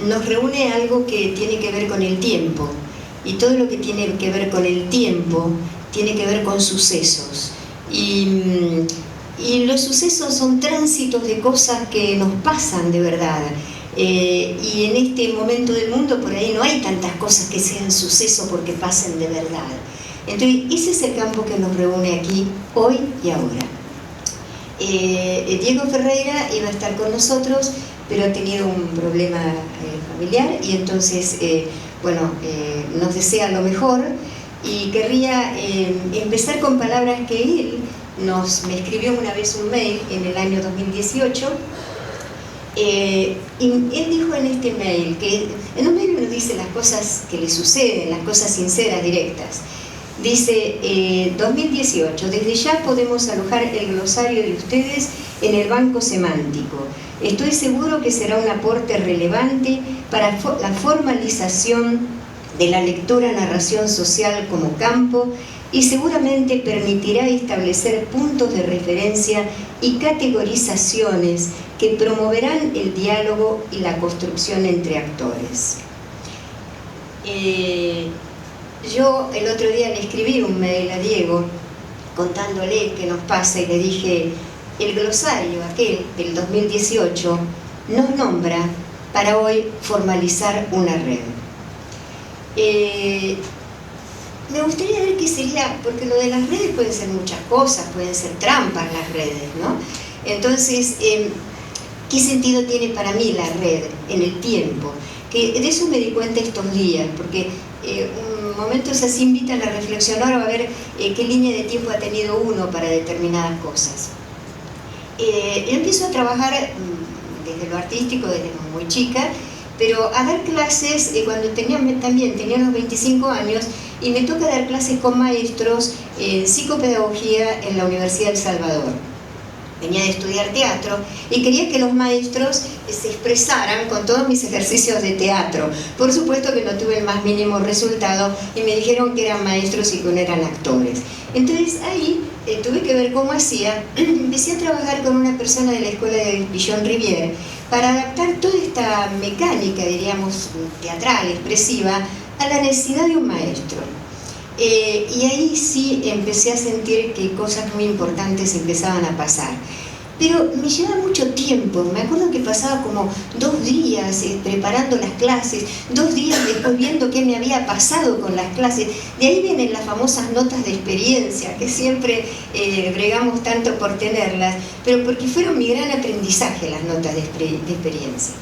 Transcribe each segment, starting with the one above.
Nos reúne algo que tiene que ver con el tiempo, y todo lo que tiene que ver con el tiempo tiene que ver con sucesos, y los sucesos son tránsitos de cosas que nos pasan de verdad, y en este momento del mundo por ahí no hay tantas cosas que sean sucesos porque pasen de verdad. Entonces ese es el campo que nos reúne aquí hoy y ahora. Diego Ferreira iba a estar con nosotros, pero ha tenido un problema familiar, y entonces nos desea lo mejor, y querría empezar con palabras que él me escribió una vez un mail en el año 2018, y él dijo en este mail, que en un mail nos dice las cosas que le suceden, las cosas sinceras, directas. Dice, 2018, desde ya podemos alojar el glosario de ustedes en el banco semántico. Estoy seguro que será un aporte relevante para la formalización de la lectura-narración social como campo, y seguramente permitirá establecer puntos de referencia y categorizaciones que promoverán el diálogo y la construcción entre actores. Yo el otro día le escribí un mail a Diego contándole qué nos pasa, y le dije, el glosario aquel del 2018 nos nombra para hoy formalizar una red. Me gustaría ver qué sería, porque lo de las redes pueden ser muchas cosas, pueden ser trampas las redes, ¿no? Entonces, ¿qué sentido tiene para mí la red en el tiempo? Que de eso me di cuenta estos días, porque momentos así invitan a reflexionar o a ver qué línea de tiempo ha tenido uno para determinadas cosas. Yo empiezo a trabajar desde lo artístico, desde muy chica, pero a dar clases cuando tenía los 25 años, y me toca dar clases con maestros en psicopedagogía en la Universidad del Salvador. Venía de estudiar teatro y quería que los maestros se expresaran con todos mis ejercicios de teatro. Por supuesto que no tuve el más mínimo resultado, y me dijeron que eran maestros y que no eran actores. Entonces ahí tuve que ver cómo hacía. Empecé a trabajar con una persona de la escuela de Villon Rivière para adaptar toda esta mecánica, diríamos, teatral, expresiva, a la necesidad de un maestro. Y ahí sí empecé a sentir que cosas muy importantes empezaban a pasar. Pero me llevaba mucho tiempo. Me acuerdo que pasaba como 2 días preparando las clases, 2 días después viendo qué me había pasado con las clases. De ahí vienen las famosas notas de experiencia, que siempre bregamos tanto por tenerlas, pero porque fueron mi gran aprendizaje las notas de experiencia.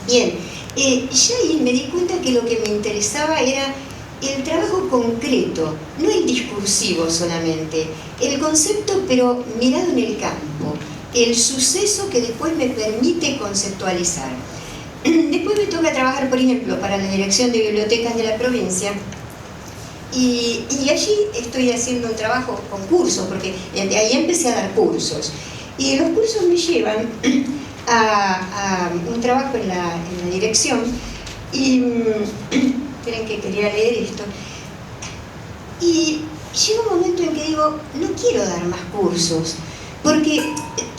Bien, ya ahí me di cuenta que lo que me interesaba era el trabajo concreto, no el discursivo solamente, el concepto pero mirado en el campo, el suceso que después me permite conceptualizar. Después me toca trabajar, por ejemplo, para la Dirección de Bibliotecas de la provincia, y allí estoy haciendo un trabajo con cursos, porque de ahí empecé a dar cursos, y los cursos me llevan a un trabajo en la dirección, y esperen que quería leer esto, y llega un momento en que digo, no quiero dar más cursos, porque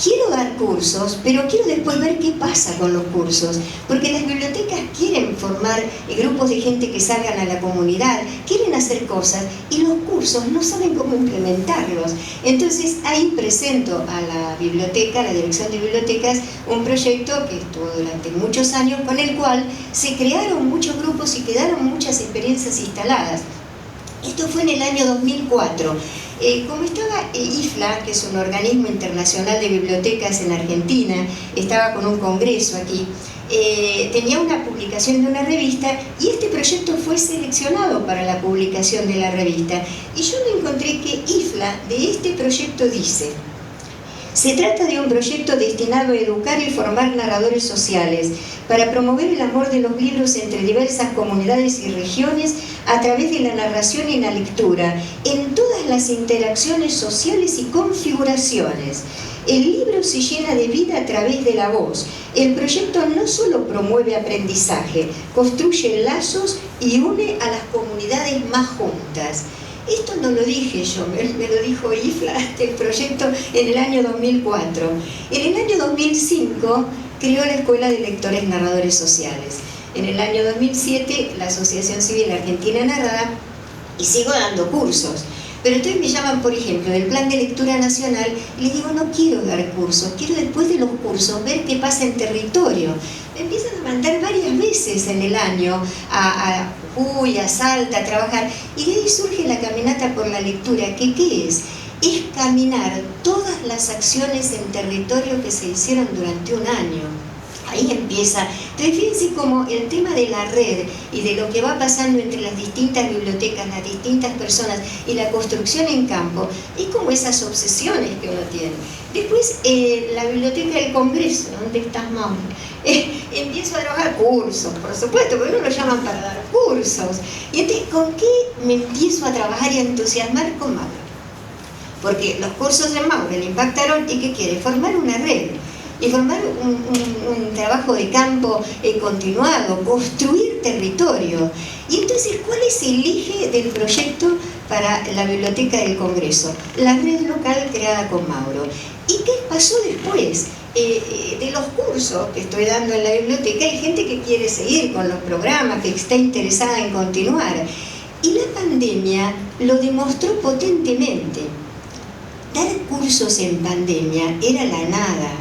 quiero dar cursos, pero quiero después ver qué pasa con los cursos, porque las bibliotecas quieren formar grupos de gente que salgan a la comunidad, quieren hacer cosas, y los cursos no saben cómo implementarlos. Entonces ahí presento a la biblioteca, a la Dirección de Bibliotecas, un proyecto que estuvo durante muchos años, con el cual se crearon muchos grupos y quedaron muchas experiencias instaladas. Esto fue en el año 2004. Como estaba IFLA, que es un organismo internacional de bibliotecas en Argentina, estaba con un congreso aquí, tenía una publicación de una revista, y este proyecto fue seleccionado para la publicación de la revista. Y yo me encontré que IFLA de este proyecto dice: se trata de un proyecto destinado a educar y formar narradores sociales para promover el amor de los libros entre diversas comunidades y regiones a través de la narración y la lectura, en todas las interacciones sociales y configuraciones. El libro se llena de vida a través de la voz. El proyecto no solo promueve aprendizaje, construye lazos y une a las comunidades más juntas. Esto no lo dije yo, me lo dijo IFLA, el proyecto, en el año 2004. En el año 2005 creó la Escuela de Lectores Narradores Sociales. En el año 2007, la Asociación Civil Argentina Narrada, y sigo dando cursos. Pero entonces me llaman, por ejemplo, del Plan de Lectura Nacional, y les digo, no quiero dar cursos, quiero después de los cursos ver qué pasa en territorio. Me empiezan a mandar varias veces en el año a Jujuy, a Salta, a trabajar, y de ahí surge la caminata por la lectura, que ¿qué es? Es caminar todas las acciones en territorio que se hicieron durante un año. Ahí empieza. Entonces fíjense cómo el tema de la red y de lo que va pasando entre las distintas bibliotecas, las distintas personas y la construcción en campo, es como esas obsesiones que uno tiene. Después, la Biblioteca del Congreso, ¿dónde estás, Mauro? Empiezo a trabajar cursos, por supuesto, porque uno lo llaman para dar cursos. Y entonces, ¿con qué me empiezo a trabajar y a entusiasmar? Con Mauro. Porque los cursos de Mauro le impactaron y ¿qué quiere? Formar una red. Y formar un trabajo de campo continuado, construir territorio. Y entonces, ¿cuál es el eje del proyecto para la Biblioteca del Congreso? La red local creada con Mauro. ¿Y qué pasó después? De los cursos que estoy dando en la biblioteca, hay gente que quiere seguir con los programas, que está interesada en continuar. Y la pandemia lo demostró potentemente. Dar cursos en pandemia era la nada.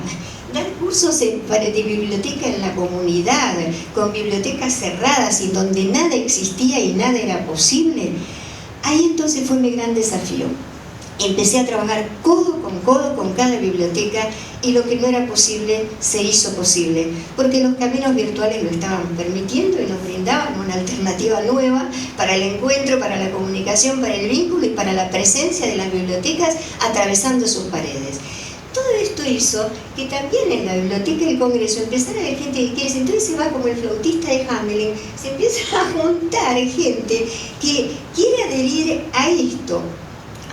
Dar cursos de biblioteca en la comunidad, con bibliotecas cerradas y donde nada existía y nada era posible, ahí entonces fue mi gran desafío. Empecé a trabajar codo con cada biblioteca y lo que no era posible se hizo posible, porque los caminos virtuales lo estaban permitiendo y nos brindaban una alternativa nueva para el encuentro, para la comunicación, para el vínculo y para la presencia de las bibliotecas atravesando sus paredes. Todo esto hizo que también en la Biblioteca del Congreso empezara a haber gente que quiere, entonces se va como el flautista de Hamelin, se empieza a juntar gente que quiere adherir a esto,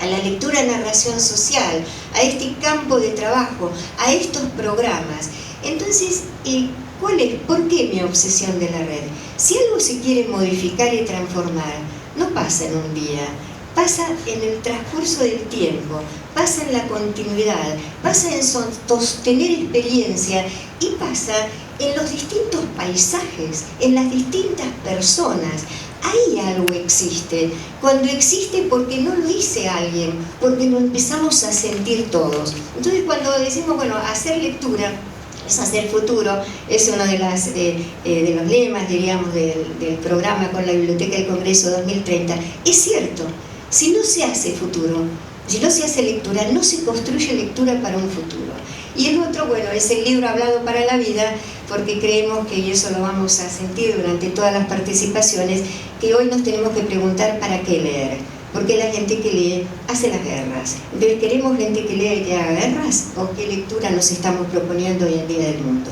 a la lectura narración social, a este campo de trabajo, a estos programas. Entonces, ¿por qué mi obsesión de la red? Si algo se quiere modificar y transformar, no pasa en un día, pasa en el transcurso del tiempo, pasa en la continuidad, pasa en sostener experiencia y pasa en los distintos paisajes, en las distintas personas. Ahí algo existe. Cuando existe, porque no lo dice alguien, porque lo empezamos a sentir todos. Entonces, cuando decimos, bueno, hacer lectura es hacer futuro, es uno de los lemas, diríamos, del programa con la Biblioteca del Congreso 2030. Es cierto, si no se hace futuro, si no se hace lectura, no se construye lectura para un futuro. Y el otro, bueno, es el libro hablado para la vida, porque creemos que, y eso lo vamos a sentir durante todas las participaciones, que hoy nos tenemos que preguntar para qué leer. Porque la gente que lee hace las guerras. Entonces, ¿queremos gente que lea y que haga guerras? ¿O qué lectura nos estamos proponiendo hoy en día del mundo?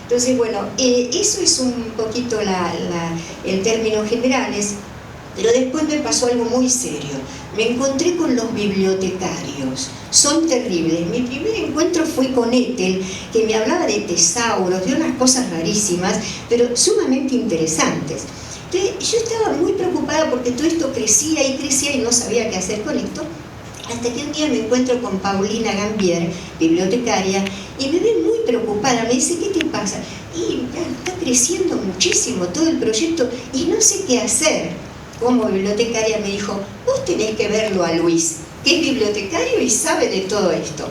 Entonces, bueno, eso es un poquito el término generales. Pero después me pasó algo muy serio. Me encontré con los bibliotecarios. Son terribles. Mi primer encuentro fue con Ethel, que me hablaba de tesauros, de unas cosas rarísimas, pero sumamente interesantes. Entonces, yo estaba muy preocupada porque todo esto crecía y no sabía qué hacer con esto. Hasta que un día me encuentro con Paulina Gambier, bibliotecaria, y me ve muy preocupada. Me dice, ¿qué te pasa? Y está creciendo muchísimo todo el proyecto y no sé qué hacer. Como bibliotecaria me dijo, vos tenés que verlo a Luis, que es bibliotecario y sabe de todo esto.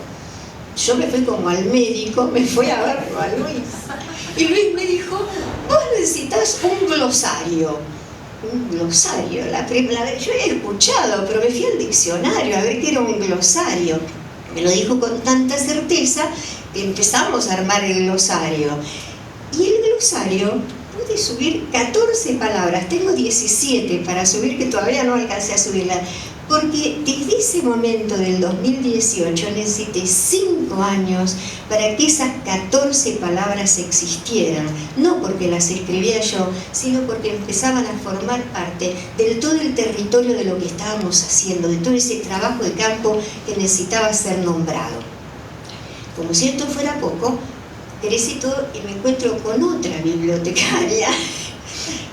Yo me fui como al médico, me fui a verlo a Luis. Y Luis me dijo, vos necesitas un glosario. Un glosario, yo he escuchado, pero me fui al diccionario a ver qué era un glosario. Me lo dijo con tanta certeza que empezamos a armar el glosario. Y el glosario pude subir 14 palabras, tengo 17 para subir, que todavía no alcancé a subirla, porque desde ese momento del 2018 necesité 5 años para que esas 14 palabras existieran, no porque las escribía yo, sino porque empezaban a formar parte de todo el territorio de lo que estábamos haciendo, de todo ese trabajo de campo que necesitaba ser nombrado. Como si esto fuera poco, crecí todo y me encuentro con otra bibliotecaria,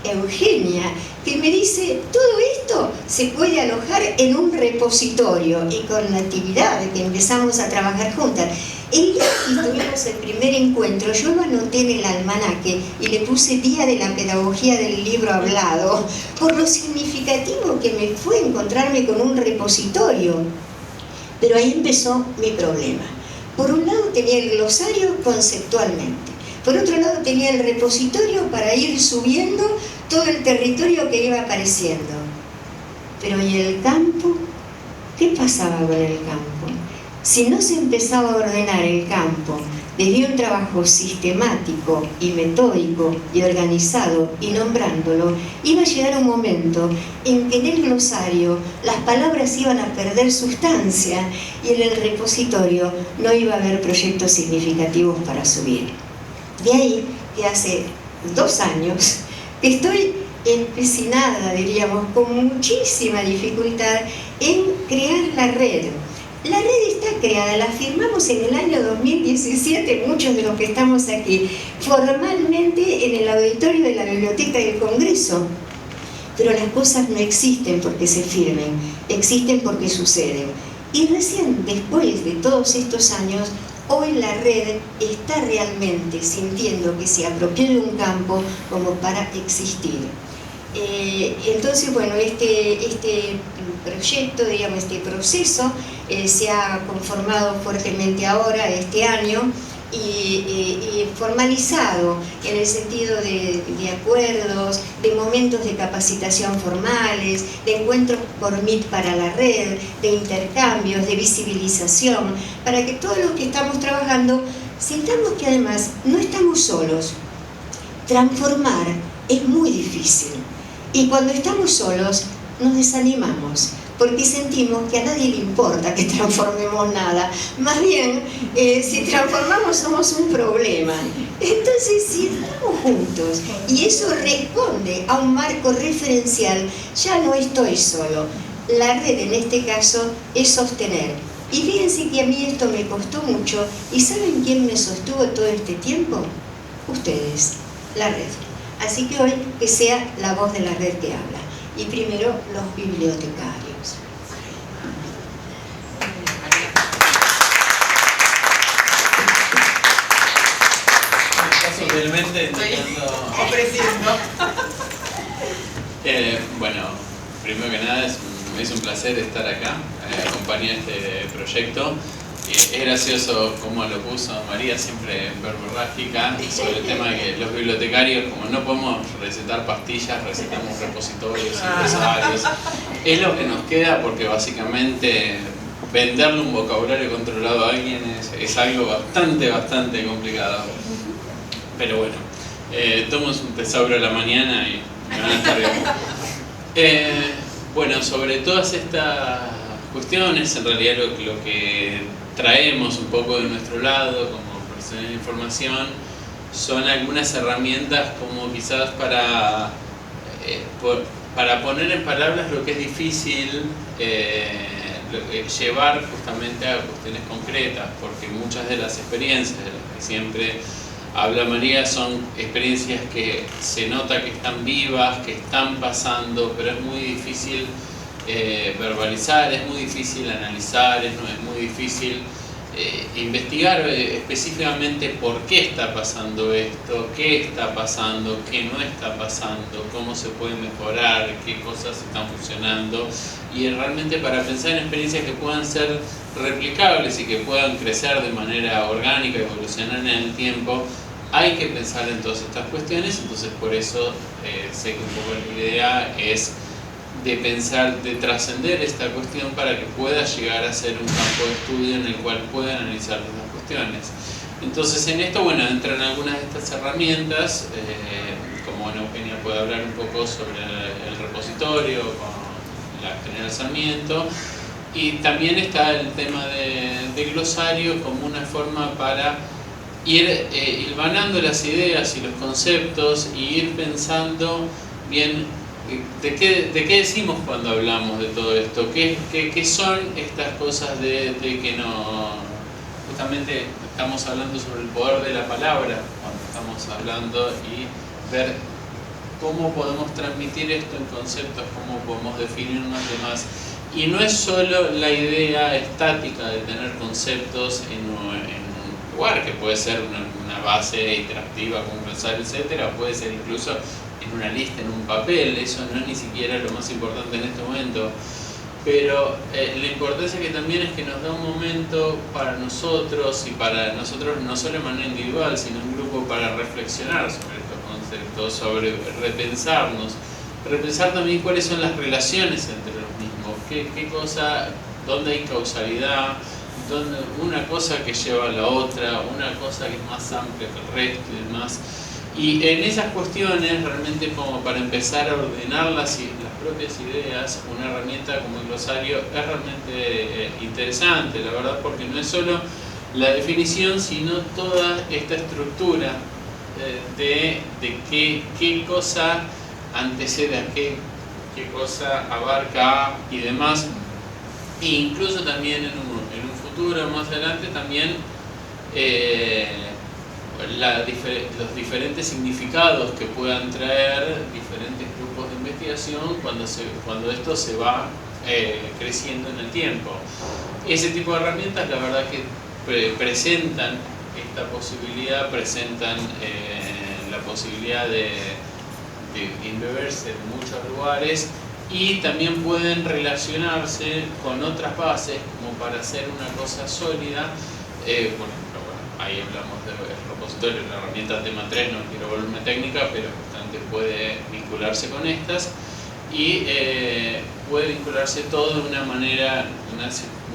Eugenia, que me dice, todo esto foto se puede alojar en un repositorio, y con Natividad, que empezamos a trabajar juntas. El día que tuvimos el primer encuentro, yo lo anoté en el almanaque y le puse Día de la Pedagogía del Libro Hablado, por lo significativo que me fue encontrarme con un repositorio. Pero ahí empezó mi problema. Por un lado tenía el glosario conceptualmente, por otro lado tenía el repositorio para ir subiendo todo el territorio que iba apareciendo. Pero ¿y el campo? ¿Qué pasaba con el campo? Si no se empezaba a ordenar el campo desde un trabajo sistemático y metódico y organizado y nombrándolo, iba a llegar un momento en que en el glosario las palabras iban a perder sustancia y en el repositorio no iba a haber proyectos significativos para subir. De ahí que hace 2 años que estoy empecinada, diríamos, con muchísima dificultad en crear la red. La red está creada, la firmamos en el año 2017, muchos de los que estamos aquí, formalmente en el auditorio de la Biblioteca del Congreso. Pero las cosas no existen porque se firmen, existen porque suceden. Y recién después de todos estos años, hoy la red está realmente sintiendo que se apropió de un campo como para existir. Entonces, bueno, este proyecto, digamos, este proceso se ha conformado fuertemente ahora, este año, y formalizado en el sentido de acuerdos, de momentos de capacitación formales, de encuentros por Meet para la red, de intercambios, de visibilización, para que todos los que estamos trabajando sintamos que además no estamos solos. Transformar es muy difícil. Y cuando estamos solos, nos desanimamos, porque sentimos que a nadie le importa que transformemos nada. Más bien, si transformamos somos un problema. Entonces, si estamos juntos y eso responde a un marco referencial, ya no estoy solo. La red, en este caso, es sostener. Y fíjense que a mí esto me costó mucho. ¿Y saben quién me sostuvo todo este tiempo? Ustedes, la red. Así que hoy que sea la voz de la red que habla. Y primero los bibliotecarios. Sutilmente ofreciendo. Bueno, primero que nada es un placer estar acá, acompañar este proyecto. Es gracioso cómo lo puso María, siempre verborrágica, sobre el tema de que los bibliotecarios, como no podemos recetar pastillas, recetamos repositorios, empresarios. Es lo que nos queda porque bastante venderle un vocabulario controlado a alguien es algo bastante complicado. Pero bueno, tomamos un tesauro a la mañana y me van a estar bien. Bueno, sobre todas estas cuestiones, en realidad lo que traemos un poco de nuestro lado como profesionales de información son algunas herramientas como quizás para poner en palabras lo que es difícil llevar justamente a cuestiones concretas, porque muchas de las experiencias de las que siempre habla María son experiencias que se nota que están vivas, que están pasando, pero es muy difícil verbalizar, es muy difícil analizar, es muy difícil investigar específicamente por qué está pasando esto, qué está pasando, qué no está pasando, cómo se puede mejorar, qué cosas están funcionando, y realmente para pensar en experiencias que puedan ser replicables y que puedan crecer de manera orgánica, evolucionar en el tiempo, hay que pensar en todas estas cuestiones. Entonces por eso sé que un poco la idea es de pensar, de trascender esta cuestión para que pueda llegar a ser un campo de estudio en el cual puedan analizar estas cuestiones. Entonces en esto, bueno, entran algunas de estas herramientas, como Eugenia puede hablar un poco sobre el repositorio con la General Sarmiento, y también está el tema de glosario como una forma para ir hilvanando las ideas y los conceptos y ir pensando bien ¿de qué decimos cuando hablamos de todo esto? ¿Qué son estas cosas de que no... Justamente estamos hablando sobre el poder de la palabra cuando estamos hablando, y ver cómo podemos transmitir esto en conceptos, cómo podemos definirnos y demás. Y no es solo la idea estática de tener conceptos en un lugar, que puede ser una base interactiva con un glossario, etcétera, puede ser incluso en una lista, en un papel. Eso no es ni siquiera lo más importante en este momento. Pero la importancia que también es que nos da un momento para nosotros, y para nosotros no solo de manera individual, sino en grupo, para reflexionar sobre estos conceptos, sobre repensarnos, repensar también cuáles son las relaciones entre los mismos, qué cosa, dónde hay causalidad, dónde una cosa que lleva a la otra, una cosa que es más amplia que el resto y demás. Y en esas cuestiones, realmente, como para empezar a ordenar las propias ideas, una herramienta como el glosario es realmente interesante, la verdad, porque no es solo la definición, sino toda esta estructura de qué cosa antecede a qué cosa abarca a y demás. E incluso también en un futuro más adelante también los diferentes significados que puedan traer diferentes grupos de investigación cuando esto se va creciendo en el tiempo. Ese tipo de herramientas, la verdad, que presentan esta posibilidad, presentan la posibilidad de embeberse en muchos lugares, y también pueden relacionarse con otras bases como para hacer una cosa sólida. Por ejemplo, ahí hablamos de repositorio, la herramienta tema 3, no quiero volverme técnica, pero justamente puede vincularse con estas, y puede vincularse todo de una manera,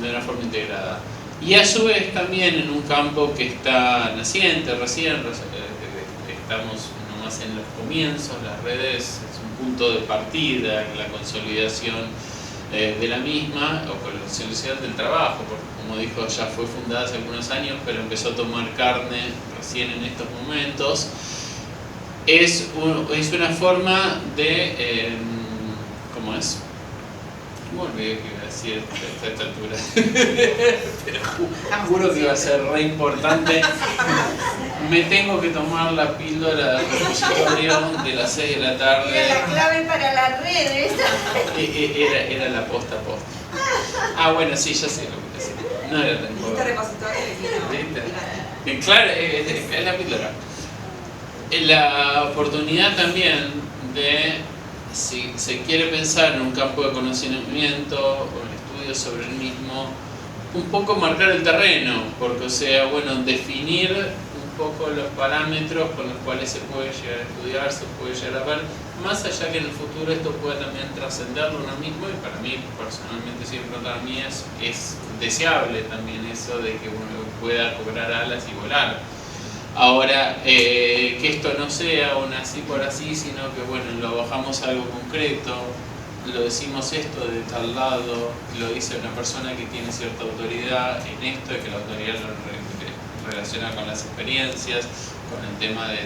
de una forma integrada. Y a su vez también en un campo que está naciente recién, estamos nomás en los comienzos, las redes es un punto de partida en la consolidación de la misma, o con la consolidación del trabajo, porque, como dijo, ya fue fundada hace algunos años, pero empezó a tomar carne recién en estos momentos. Es una forma de... ¿cómo es? Me olvidé que iba a decir a esta altura. Pero juro que iba a ser re importante. Me tengo que tomar la píldora de repositorio de las 6 de la tarde. Era la clave para las redes. Era la posta. Ah, bueno, sí, ya sé lo que decía. No era tan Este repositorio ¿viste? Claro, es la píldora. La oportunidad también de, si se quiere pensar en un campo de conocimiento o en estudios sobre el mismo, un poco marcar el terreno, porque, o sea, bueno, definir un poco los parámetros con los cuales se puede llegar a estudiar, se puede llegar a ver, más allá que en el futuro esto pueda también trascenderlo uno mismo, y para mí, personalmente, siempre para mí es deseable también eso de que uno pueda cobrar alas y volar. Ahora, que esto no sea un así por así, sino que, bueno, lo bajamos a algo concreto, lo decimos esto de tal lado, lo dice una persona que tiene cierta autoridad en esto, y que la autoridad lo relaciona con las experiencias, con el tema de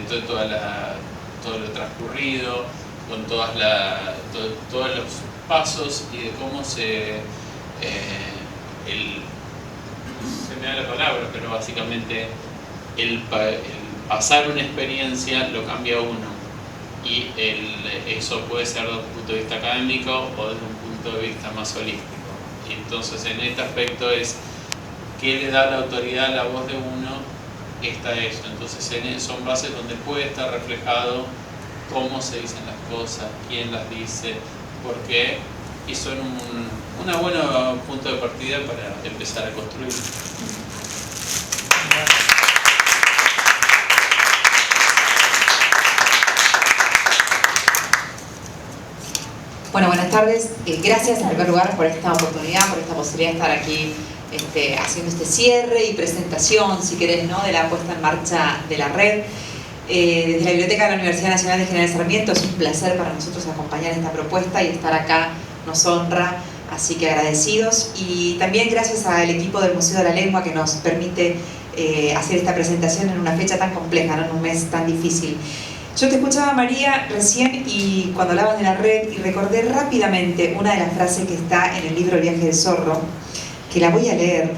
todo lo transcurrido, con todos los pasos, y de cómo se me da la palabra, pero básicamente el pasar una experiencia lo cambia uno, y eso puede ser desde un punto de vista académico o desde un punto de vista más holístico. Y entonces, en este aspecto es qué le da la autoridad a la voz de uno, está eso. Entonces son bases donde puede estar reflejado cómo se dicen las cosas, quién las dice, por qué, y son un buen punto de partida para empezar a construir. Bueno, buenas tardes. Gracias en primer lugar por esta oportunidad, por esta posibilidad de estar aquí haciendo este cierre y presentación, si querés, ¿no?, de la puesta en marcha de la red. Desde la Biblioteca de la Universidad Nacional de General Sarmiento es un placer para nosotros acompañar esta propuesta, y estar acá nos honra, así que agradecidos. Y también gracias al equipo del Museo de la Lengua, que nos permite hacer esta presentación en una fecha tan compleja, ¿no?, en un mes tan difícil. Yo te escuchaba, María, recién, y cuando hablabas de la red, y recordé rápidamente una de las frases que está en el libro El viaje del zorro, que la voy a leer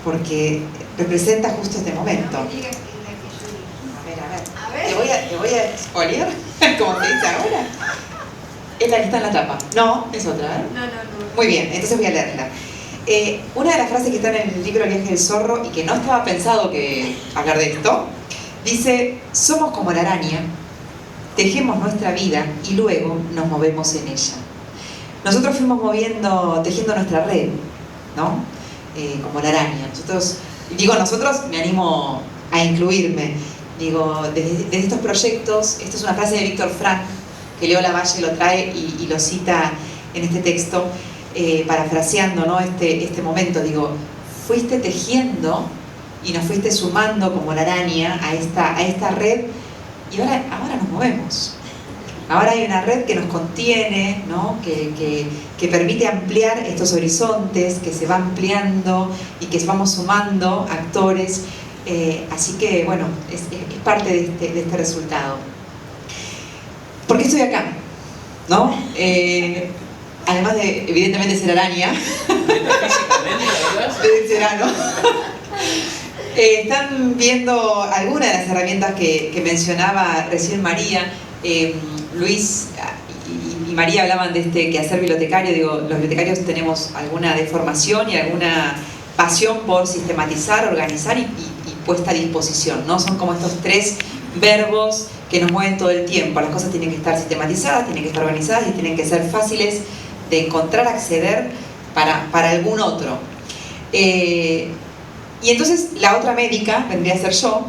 porque representa justo este momento. A ver. spoilear, como se dice ahora. Es la que está en la tapa. No, es otra, ¿eh? No. Muy bien, entonces voy a leerla. Una de las frases que están en el libro El viaje del zorro, y que no estaba pensado que hablar de esto, dice: somos como la araña, tejemos nuestra vida y luego nos movemos en ella. Nosotros fuimos tejiendo nuestra red, ¿no? Como la araña. Nosotros, me animo a incluirme. Digo, desde estos proyectos, esto es una frase de Víctor Frank, que Leo Lavalle lo trae y lo cita en este texto, parafraseando, ¿no? este momento. Digo, fuiste tejiendo y nos fuiste sumando como la araña a esta red, y ahora nos movemos. Ahora hay una red que nos contiene, ¿no? que permite ampliar estos horizontes, que se va ampliando y que vamos sumando actores. Así que, bueno, es parte de este resultado. ¿Por qué estoy acá? ¿No? Además de, evidentemente, ser araña. Metafísicamente, ¿verdad? De ser ano. Están viendo algunas de las herramientas que mencionaba recién María. Luis y María hablaban de quehacer bibliotecario. Digo, los bibliotecarios tenemos alguna deformación y alguna pasión por sistematizar, organizar y puesta a disposición, ¿no? Son como estos tres verbos que nos mueven todo el tiempo. Las cosas tienen que estar sistematizadas, tienen que estar organizadas y tienen que ser fáciles de encontrar, acceder para algún otro. Y entonces la otra médica vendría a ser yo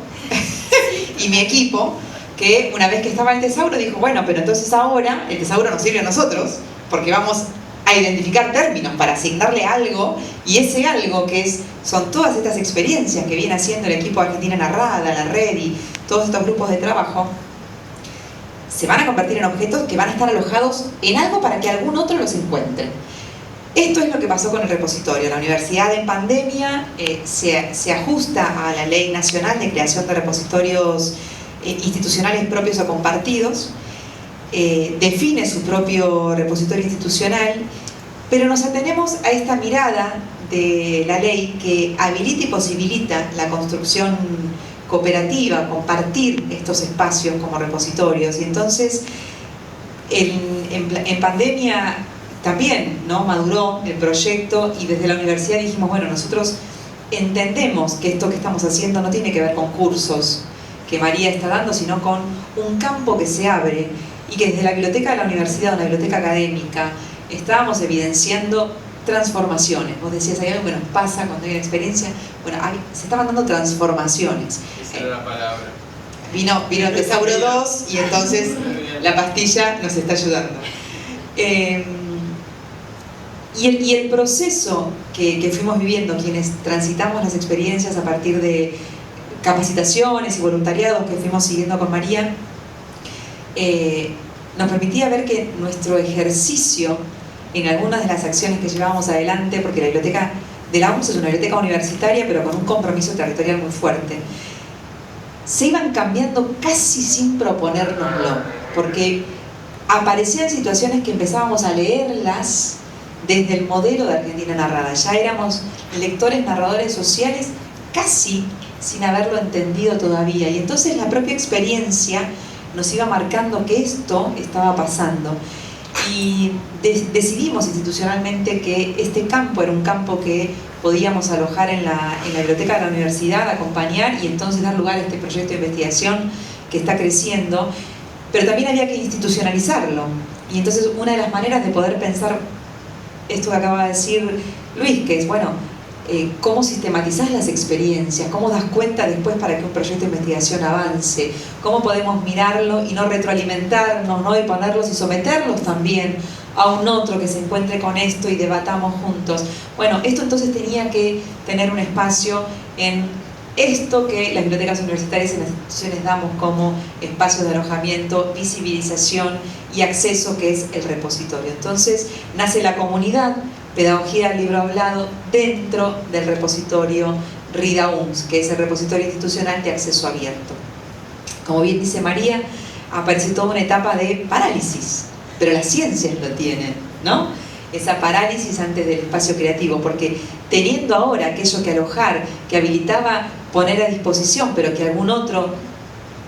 y mi equipo, que una vez que estaba el tesauro dijo: bueno, pero entonces ahora el tesauro nos sirve a nosotros, porque vamos a identificar términos para asignarle algo, y ese algo son todas estas experiencias que viene haciendo el equipo de Argentina Narrada, la red y todos estos grupos de trabajo, se van a convertir en objetos que van a estar alojados en algo para que algún otro los encuentre. Esto es lo que pasó con el repositorio. La universidad en pandemia se ajusta a la Ley Nacional de Creación de Repositorios Institucionales Propios o Compartidos, define su propio repositorio institucional, pero nos atenemos a esta mirada de la ley que habilita y posibilita la construcción cooperativa, compartir estos espacios como repositorios. Y entonces en pandemia también, ¿no?, maduró el proyecto, y desde la universidad dijimos: bueno, nosotros entendemos que esto que estamos haciendo no tiene que ver con cursos que María está dando, sino con un campo que se abre, y que desde la biblioteca de la universidad, una biblioteca académica, estábamos evidenciando transformaciones. Vos decías, hay algo que nos pasa cuando hay una experiencia. Bueno, se estaban dando transformaciones. Esa era la palabra. Vino el Tesauro 2 y entonces la pastilla nos está ayudando. Y el proceso que fuimos viviendo, quienes transitamos las experiencias a partir de capacitaciones y voluntariados que fuimos siguiendo con María, nos permitía ver que nuestro ejercicio en algunas de las acciones que llevábamos adelante, porque la biblioteca de la UMS es una biblioteca universitaria pero con un compromiso territorial muy fuerte, se iban cambiando casi sin proponérnoslo, porque aparecían situaciones que empezábamos a leerlas desde el modelo de Argentina Narrada. Ya éramos lectores, narradores sociales, casi sin haberlo entendido todavía, y entonces la propia experiencia nos iba marcando que esto estaba pasando, y decidimos institucionalmente que este campo era un campo que podíamos alojar en la biblioteca de la universidad, acompañar y entonces dar lugar a este proyecto de investigación que está creciendo, pero también había que institucionalizarlo. Y entonces una de las maneras de poder pensar esto que acaba de decir Luis, que es, bueno, cómo sistematizás las experiencias, cómo das cuenta después para que un proyecto de investigación avance, cómo podemos mirarlo y no retroalimentarnos, ¿no?, y ponerlos y someterlos también a un otro que se encuentre con esto y debatamos juntos. Bueno, esto entonces tenía que tener un espacio en esto que las bibliotecas universitarias y las instituciones damos como espacios de alojamiento, visibilización y acceso, que es el repositorio. Entonces nace la comunidad Pedagogía del Libro Hablado dentro del repositorio RIDA UMS, que es el repositorio institucional de acceso abierto. Como bien dice María, aparece toda una etapa de parálisis, pero las ciencias lo tienen, ¿no? Esa parálisis antes del espacio creativo, porque teniendo ahora aquello que alojar, que habilitaba poner a disposición, pero que algún otro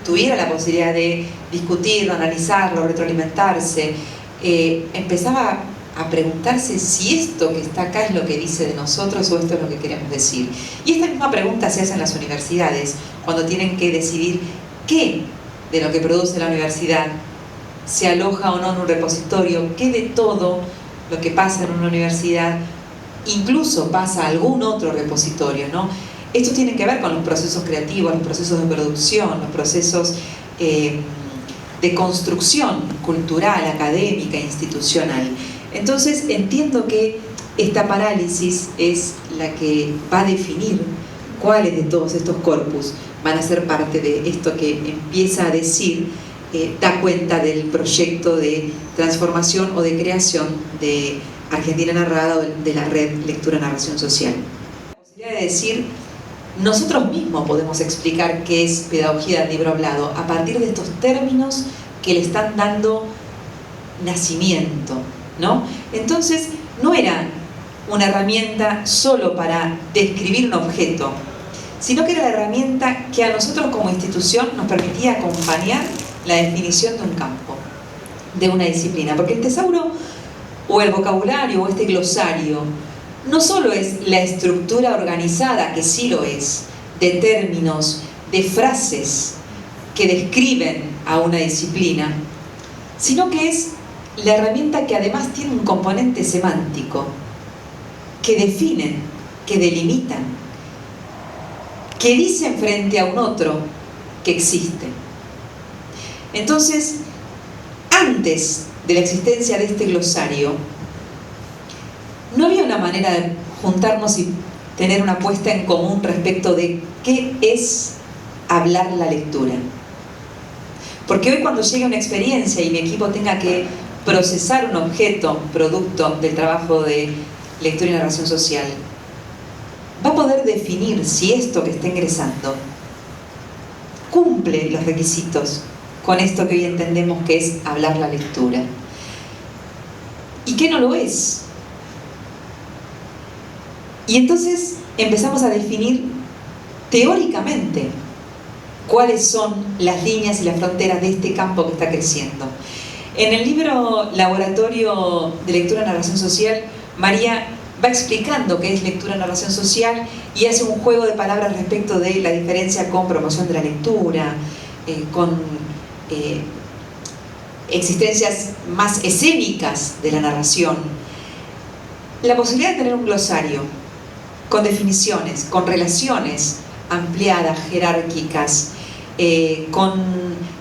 tuviera la posibilidad de discutirlo, analizarlo, retroalimentarse, empezaba a preguntarse si esto que está acá es lo que dice de nosotros o esto es lo que queremos decir. Y esta misma pregunta se hace en las universidades, cuando tienen que decidir qué de lo que produce la universidad se aloja o no en un repositorio, qué de todo lo que pasa en una universidad incluso pasa a algún otro repositorio, ¿no? Esto tiene que ver con los procesos creativos, los procesos de producción, los procesos de construcción cultural, académica, institucional. Entonces entiendo que esta parálisis es la que va a definir cuáles de todos estos corpus van a ser parte de esto que empieza a decir, da cuenta del proyecto de transformación o de creación de Argentina Narrada o de la red Lectura Narración Social. La posibilidad de decir, nosotros mismos podemos explicar qué es pedagogía del libro hablado a partir de estos términos que le están dando nacimiento, ¿no? Entonces, no era una herramienta solo para describir un objeto, sino que era la herramienta que a nosotros como institución nos permitía acompañar la definición de un campo, de una disciplina, porque el tesauro o el vocabulario o este glosario no solo es la estructura organizada, que sí lo es, de términos, de frases que describen a una disciplina, sino que es la herramienta que además tiene un componente semántico, que definen, que delimitan, que dicen frente a un otro que existe. Entonces, antes de la existencia de este glosario, no había una manera de juntarnos y tener una puesta en común respecto de qué es hablar la lectura. Porque hoy, cuando llegue una experiencia y mi equipo tenga que procesar un objeto producto del trabajo de lectura y narración social, va a poder definir si esto que está ingresando cumple los requisitos con esto que hoy entendemos que es hablar la lectura. ¿Y qué no lo es? Y entonces empezamos a definir teóricamente cuáles son las líneas y las fronteras de este campo que está creciendo. En el libro Laboratorio de Lectura y Narración Social, María va explicando qué es lectura y narración social y hace un juego de palabras respecto de la diferencia con promoción de la lectura, con existencias más escénicas de la narración. La posibilidad de tener un glosario con definiciones, con relaciones ampliadas, jerárquicas, con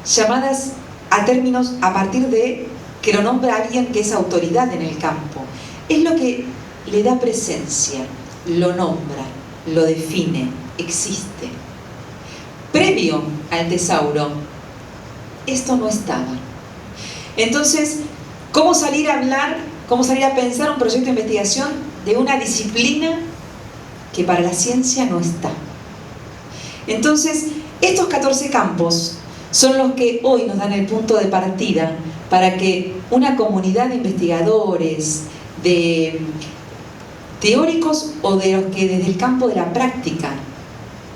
llamadas a términos a partir de que lo nombra alguien que es autoridad en el campo, es lo que le da presencia, lo nombra, lo define, existe. Previo al tesauro, esto no estaba. Entonces, ¿cómo salir a hablar, cómo salir a pensar un proyecto de investigación de una disciplina que para la ciencia no está? Entonces, estos 14 campos son los que hoy nos dan el punto de partida para que una comunidad de investigadores, de teóricos o de los que desde el campo de la práctica,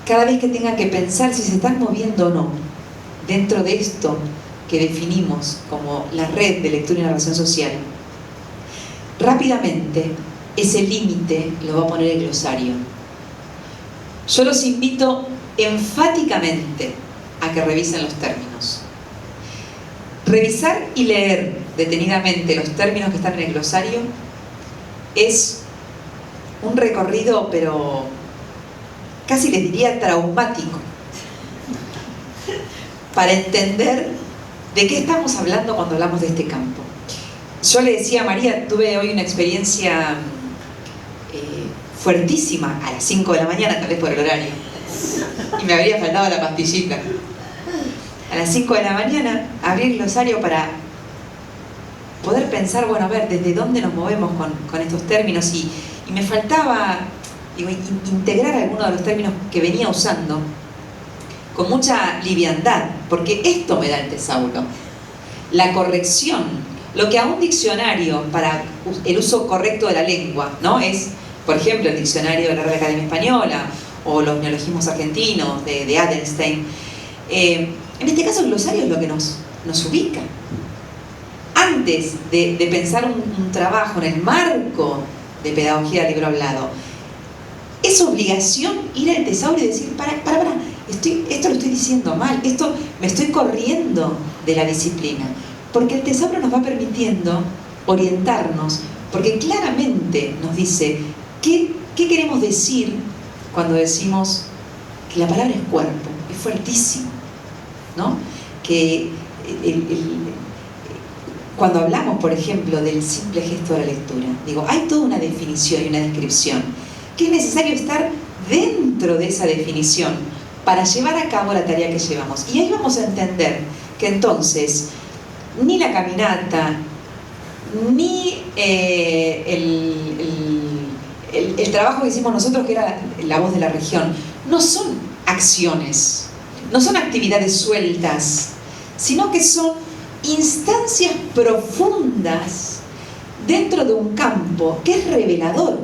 cada vez que tengan que pensar si se están moviendo o no dentro de esto que definimos como la red de lectura y narración social, rápidamente ese límite lo va a poner el glosario. Yo los invito enfáticamente a que revisen los términos. Revisar y leer detenidamente los términos que están en el glosario es un recorrido, pero casi les diría traumático, para entender de qué estamos hablando cuando hablamos de este campo. Yo le decía a María, tuve hoy una experiencia fuertísima a las 5 de la mañana, tal vez por el horario, y me habría faltado la pastillita. A las 5 de la mañana abrí el glosario para poder pensar, bueno, a ver, desde dónde nos movemos con estos términos, y me faltaba integrar algunos de los términos que venía usando con mucha liviandad, porque esto me da el tesauro, la corrección, lo que a un diccionario para el uso correcto de la lengua, ¿no? Es, por ejemplo, el diccionario de la Real Academia Española o los neologismos argentinos de Adelstein. En este caso el glosario es lo que nos ubica. Antes de pensar un trabajo en el marco de pedagogía del libro hablado, es obligación ir al tesauro y decir, para, esto lo estoy diciendo mal, esto me estoy corriendo de la disciplina. Porque el tesauro nos va permitiendo orientarnos, porque claramente nos dice qué queremos decir cuando decimos que la palabra es cuerpo, es fuertísimo, ¿no? Que cuando hablamos, por ejemplo, del simple gesto de la lectura, digo, hay toda una definición y una descripción, que es necesario estar dentro de esa definición para llevar a cabo la tarea que llevamos. Y ahí vamos a entender que entonces ni la caminata, ni el trabajo que hicimos nosotros, que era La Voz de la Región, no son acciones, no son actividades sueltas, sino que son instancias profundas dentro de un campo que es revelador.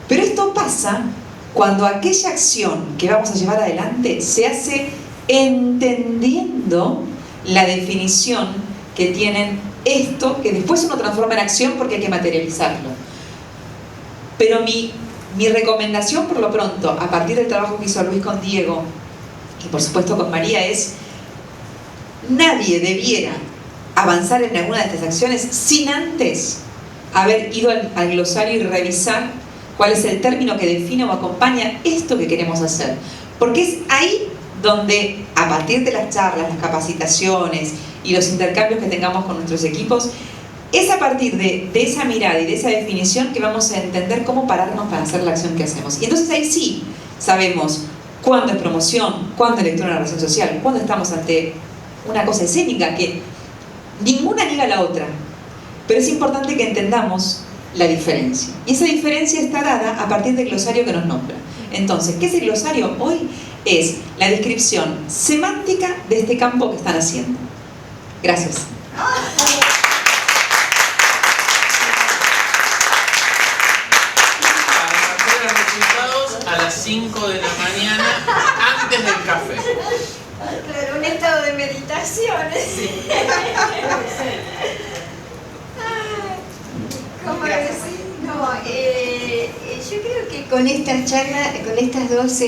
Pero esto pasa cuando aquella acción que vamos a llevar adelante se hace entendiendo la definición que tienen esto, que después uno transforma en acción porque hay que materializarlo. Pero mi recomendación por lo pronto, a partir del trabajo que hizo Luis con Diego y por supuesto con María, es: nadie debiera avanzar en alguna de estas acciones sin antes haber ido al glosario y revisar cuál es el término que define o acompaña esto que queremos hacer. Porque es ahí donde, a partir de las charlas, las capacitaciones y los intercambios que tengamos con nuestros equipos, es a partir de esa mirada y de esa definición que vamos a entender cómo pararnos para hacer la acción que hacemos. Y entonces ahí sí sabemos cuándo es promoción, cuándo es lectura en la relación social, cuándo estamos ante una cosa escénica que ninguna niega a la otra. Pero es importante que entendamos la diferencia. Y esa diferencia está dada a partir del glosario que nos nombra. Entonces, ¿qué es el glosario? Hoy es la descripción semántica de este campo que están haciendo. Gracias. A las 5 de la mañana, antes del café. Claro, un estado de meditación. Sí. ¿Cómo decir? No, Yo creo que con estas charlas, con estas dos,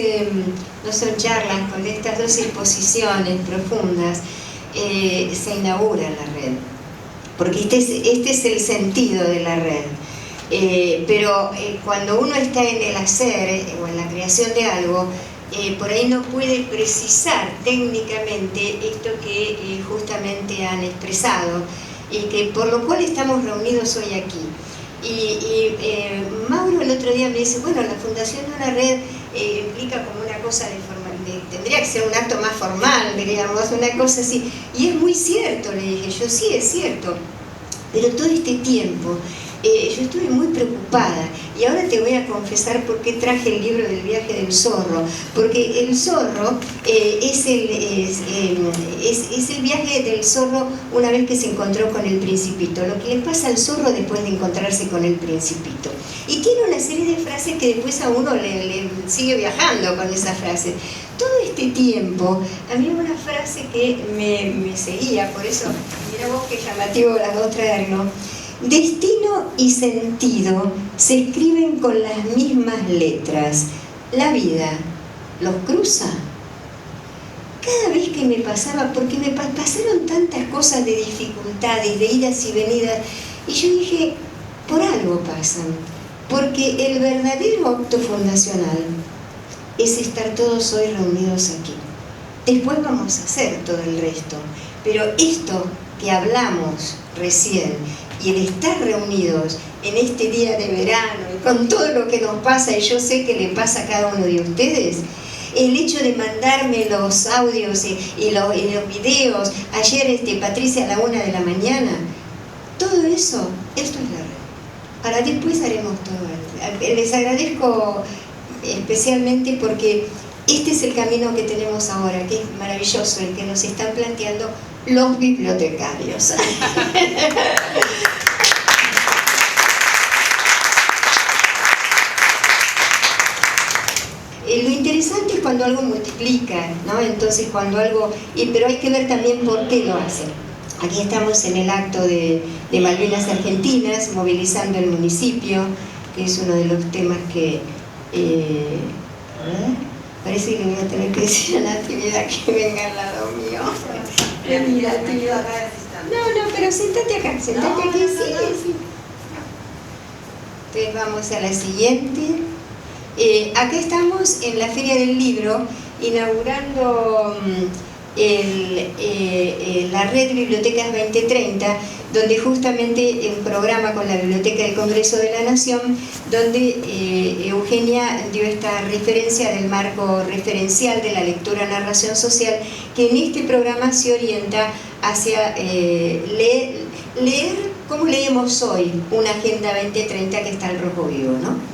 no son charlas, con estas dos exposiciones profundas, se inaugura la red. Porque este es el sentido de la red. Pero cuando uno está en el hacer o en la creación de algo, por ahí no puede precisar técnicamente esto que justamente han expresado y que por lo cual estamos reunidos hoy aquí. Y Mauro el otro día me dice, bueno, la fundación de una red implica como una cosa de formal, tendría que ser un acto más formal, diríamos, una cosa así. Y es muy cierto, le dije yo, sí, es cierto, pero todo este tiempo yo estuve muy preocupada y ahora te voy a confesar por qué traje el libro del viaje del zorro, porque el zorro es el viaje del zorro una vez que se encontró con el Principito, lo que le pasa al zorro después de encontrarse con el Principito. Y tiene una serie de frases que después a uno le sigue viajando con esas frases. Todo este tiempo, a mí una frase que me seguía, por eso, mira vos qué llamativo las dos traerlo. Destino y sentido se escriben con las mismas letras. La vida los cruza. Cada vez que me pasaba, porque me pasaron tantas cosas de dificultades, de idas y venidas, y yo dije, por algo pasan. Porque el verdadero acto fundacional es estar todos hoy reunidos aquí. Después vamos a hacer todo el resto. Pero esto que hablamos recién, y el estar reunidos en este día de verano y con todo lo que nos pasa, y yo sé que le pasa a cada uno de ustedes, el hecho de mandarme los audios y los videos, ayer Patricia a la 1 de la mañana, todo eso, esto es la red. Ahora después haremos todo. Les agradezco especialmente porque este es el camino que tenemos ahora, que es maravilloso, el que nos están planteando los bibliotecarios. Lo interesante es cuando algo multiplica, ¿no? Entonces cuando algo... pero hay que ver también por qué lo hacen. Aquí estamos en el acto de Malvinas Argentinas, movilizando el municipio, que es uno de los temas que... parece que le voy a tener que decir a Natividad que venga al lado mío. No, pero sentate acá, sentate aquí, sí. Entonces vamos a la siguiente. Acá estamos en la Feria del Libro, inaugurando la red Bibliotecas 2030, donde justamente un programa con la Biblioteca del Congreso de la Nación, donde Eugenia dio esta referencia del marco referencial de la lectura-narración social, que en este programa se orienta hacia leer cómo leemos hoy una Agenda 2030 que está al rojo vivo, ¿no?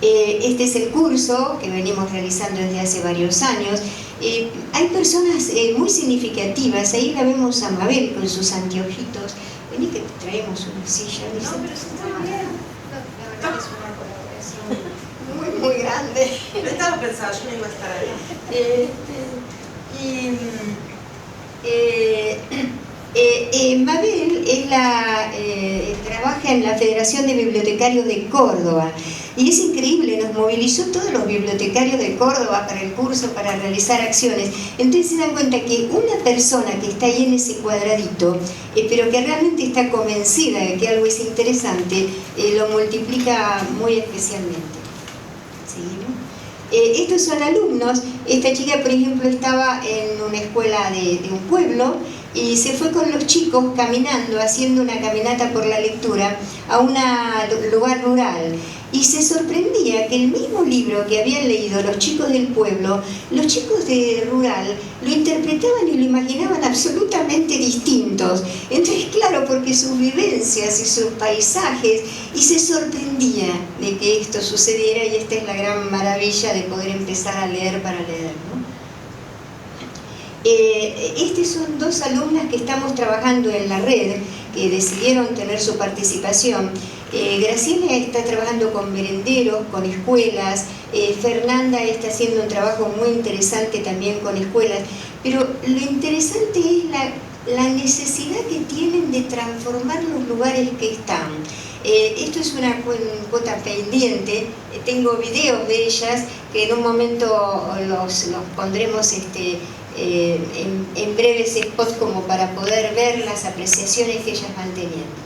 Este es el curso que venimos realizando desde hace varios años. Hay personas muy significativas. Ahí la vemos a Mabel con sus anteojitos. Vení que te traemos una silla. No, pero se está bien. La verdad es una colaboración muy grande. No estaba pensado, yo no iba a estar ahí. Mabel trabaja en la Federación de Bibliotecarios de Córdoba y es increíble, nos movilizó todos los bibliotecarios de Córdoba para el curso, para realizar acciones. Entonces se dan cuenta que una persona que está ahí en ese cuadradito, pero que realmente está convencida de que algo es interesante, lo multiplica muy especialmente. ¿Seguimos? Estos son alumnos. Esta chica, por ejemplo, estaba en una escuela de un pueblo y se fue con los chicos caminando, haciendo una caminata por la lectura a un lugar rural, y se sorprendía que el mismo libro que habían leído los chicos del pueblo, los chicos de rural lo interpretaban y lo imaginaban absolutamente distintos. Entonces, claro, porque sus vivencias y sus paisajes, y se sorprendía de que esto sucediera, y esta es la gran maravilla de poder empezar a leer para leer, ¿no? Estas son dos alumnas que estamos trabajando en la red, que decidieron tener su participación. Graciela está trabajando con merenderos, con escuelas, Fernanda está haciendo un trabajo muy interesante también con escuelas, pero lo interesante es la necesidad que tienen de transformar los lugares que están. Esto es una cuota pendiente. Tengo videos de ellas que en un momento los pondremos en breves spots como para poder ver las apreciaciones que ellas van teniendo.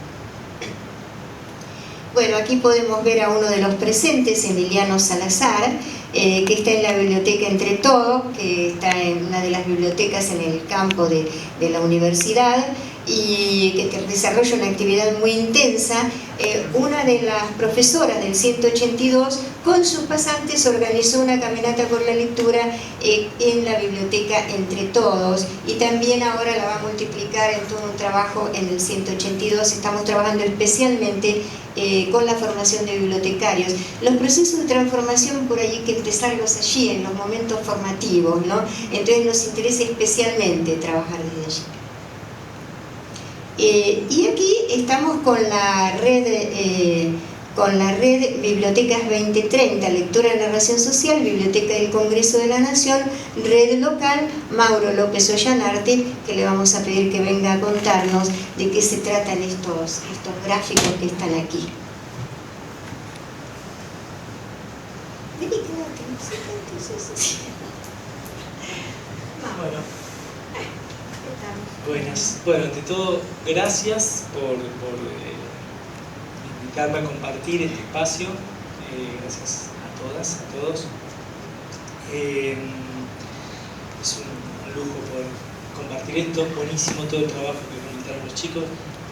Bueno, aquí podemos ver a uno de los presentes, Emiliano Salazar, que está en la biblioteca Entre Todos, que está en una de las bibliotecas en el campo de la universidad, y que desarrolla una actividad muy intensa. Una de las profesoras del 182 con sus pasantes organizó una caminata por la lectura en la biblioteca Entre Todos, y también ahora la va a multiplicar en todo un trabajo en el 182. Estamos trabajando especialmente con la formación de bibliotecarios. Los procesos de transformación por ahí hay que empezarlos allí, en los momentos formativos, ¿no? Entonces nos interesa especialmente trabajar desde allí. Y aquí estamos con la red Bibliotecas 2030, Lectura y Narración Social, Biblioteca del Congreso de la Nación, red local, Mauro López Ollanarte, que le vamos a pedir que venga a contarnos de qué se tratan estos gráficos que están aquí. Vení, quédate, no sé qué entonces. Buenas. Bueno, ante todo, gracias por invitarme a compartir este espacio. Gracias a todas, a todos. Es un lujo poder compartir esto. Buenísimo todo el trabajo que comentaron los chicos.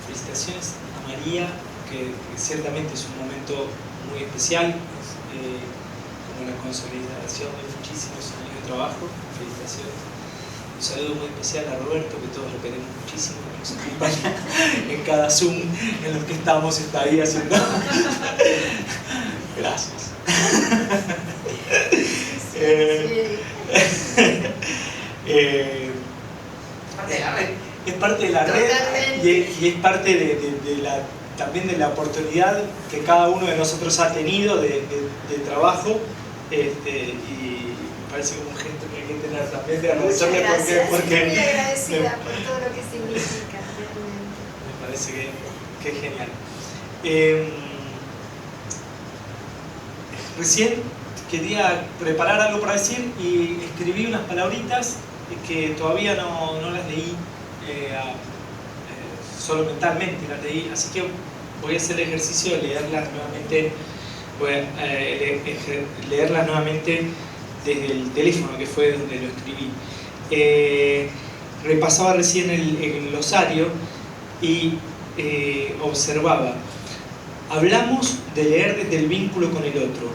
Felicitaciones a María, que ciertamente es un momento muy especial, como la consolidación de muchísimos años de trabajo. Felicitaciones. Un saludo muy especial a Roberto, que todos lo queremos muchísimo, que nos acompaña en cada Zoom en los que estamos, está ahí haciendo. Gracias. Es parte de la red y es parte también de la oportunidad que cada uno de nosotros ha tenido de trabajo y me parece como un gesto que hay que tener también de Muchas agradecerle gracias. porque Estoy muy agradecida por todo lo que significa, realmente. me parece que es genial. Recién quería preparar algo para decir y escribí unas palabritas que todavía no las leí, solo mentalmente las leí, así que voy a hacer el ejercicio de leerlas nuevamente, leerlas nuevamente desde el teléfono, que fue donde lo escribí. Repasaba recién el glosario y observaba. Hablamos de leer desde el vínculo con el otro,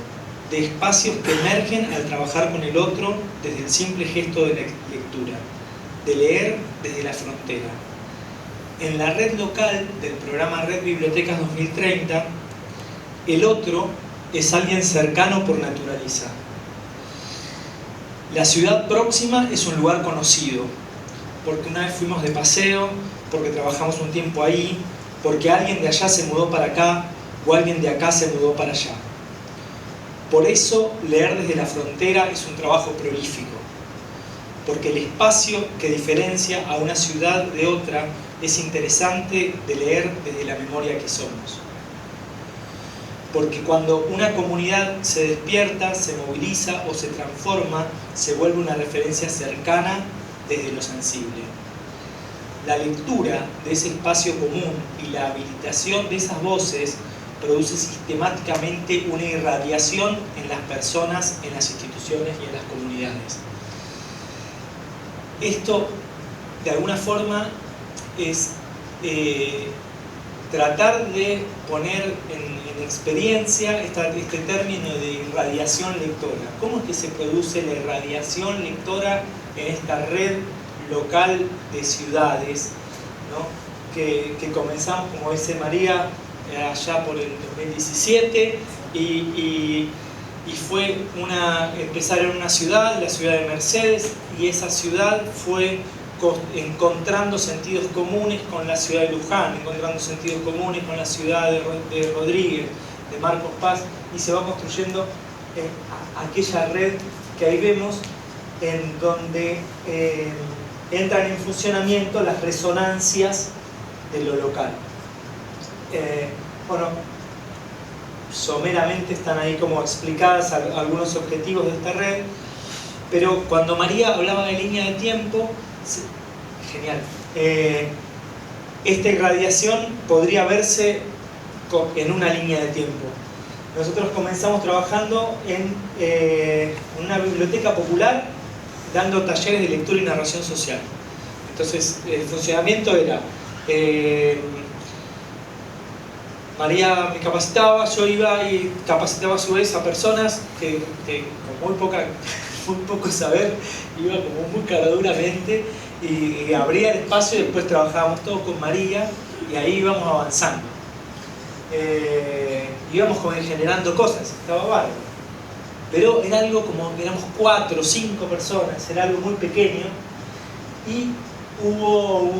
de espacios que emergen al trabajar con el otro desde el simple gesto de la lectura, de leer desde la frontera. En la red local del programa Red Bibliotecas 2030, el otro es alguien cercano por naturaleza. La ciudad próxima es un lugar conocido, porque una vez fuimos de paseo, porque trabajamos un tiempo ahí, porque alguien de allá se mudó para acá, o alguien de acá se mudó para allá. Por eso, leer desde la frontera es un trabajo prolífico, porque el espacio que diferencia a una ciudad de otra es interesante de leer desde la memoria que somos. Porque cuando una comunidad se despierta, se moviliza o se transforma, se vuelve una referencia cercana desde lo sensible. La lectura de ese espacio común y la habilitación de esas voces produce sistemáticamente una irradiación en las personas, en las instituciones y en las comunidades. Esto, de alguna forma, es tratar de poner en experiencia este término de irradiación lectora. ¿Cómo es que se produce la irradiación lectora en esta red local de ciudades, ¿no? que comenzamos, como dice María, allá por el 2017 y fue empezar en una ciudad, la ciudad de Mercedes, y esa ciudad fue encontrando sentidos comunes con la ciudad de Luján, encontrando sentidos comunes con la ciudad de Rodríguez, de Marcos Paz, y se va construyendo aquella red que ahí vemos en donde entran en funcionamiento las resonancias de lo local. Bueno, someramente están ahí como explicadas algunos objetivos de esta red, pero cuando María hablaba de línea de tiempo, genial, esta irradiación podría verse en una línea de tiempo. Nosotros comenzamos trabajando en una biblioteca popular dando talleres de lectura y narración social. Entonces el funcionamiento era María me capacitaba, yo iba y capacitaba a su vez a personas que con muy poco saber, iba como muy caraduramente y abría el espacio y después trabajábamos todos con María y ahí íbamos avanzando. Íbamos como generando cosas, estaba bárbaro. Pero era algo como, éramos 4 o 5 personas, era algo muy pequeño y hubo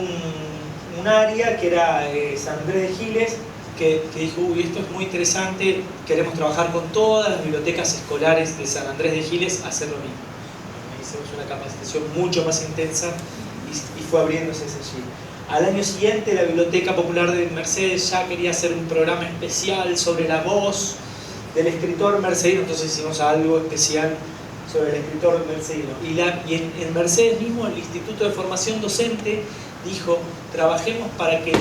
un área que era San Andrés de Giles que dijo, uy, esto es muy interesante, queremos trabajar con todas las bibliotecas escolares de San Andrés de Giles, hacer lo mismo. Hicimos una capacitación mucho más intensa y fue abriéndose allí. Al año siguiente la Biblioteca Popular de Mercedes ya quería hacer un programa especial sobre la voz del escritor mercedino, entonces hicimos algo especial sobre el escritor mercedino. Y en Mercedes mismo el Instituto de Formación Docente dijo, trabajemos para que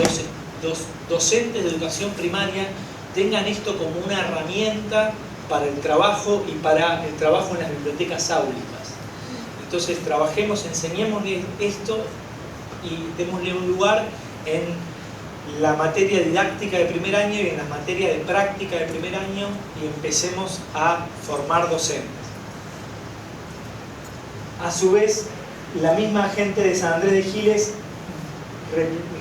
los docentes de educación primaria tengan esto como una herramienta para el trabajo y para el trabajo en las bibliotecas áulicas. Entonces trabajemos, enseñémosle esto y démosle un lugar en la materia didáctica de primer año y en la materia de práctica de primer año y empecemos a formar docentes. A su vez, la misma gente de San Andrés de Giles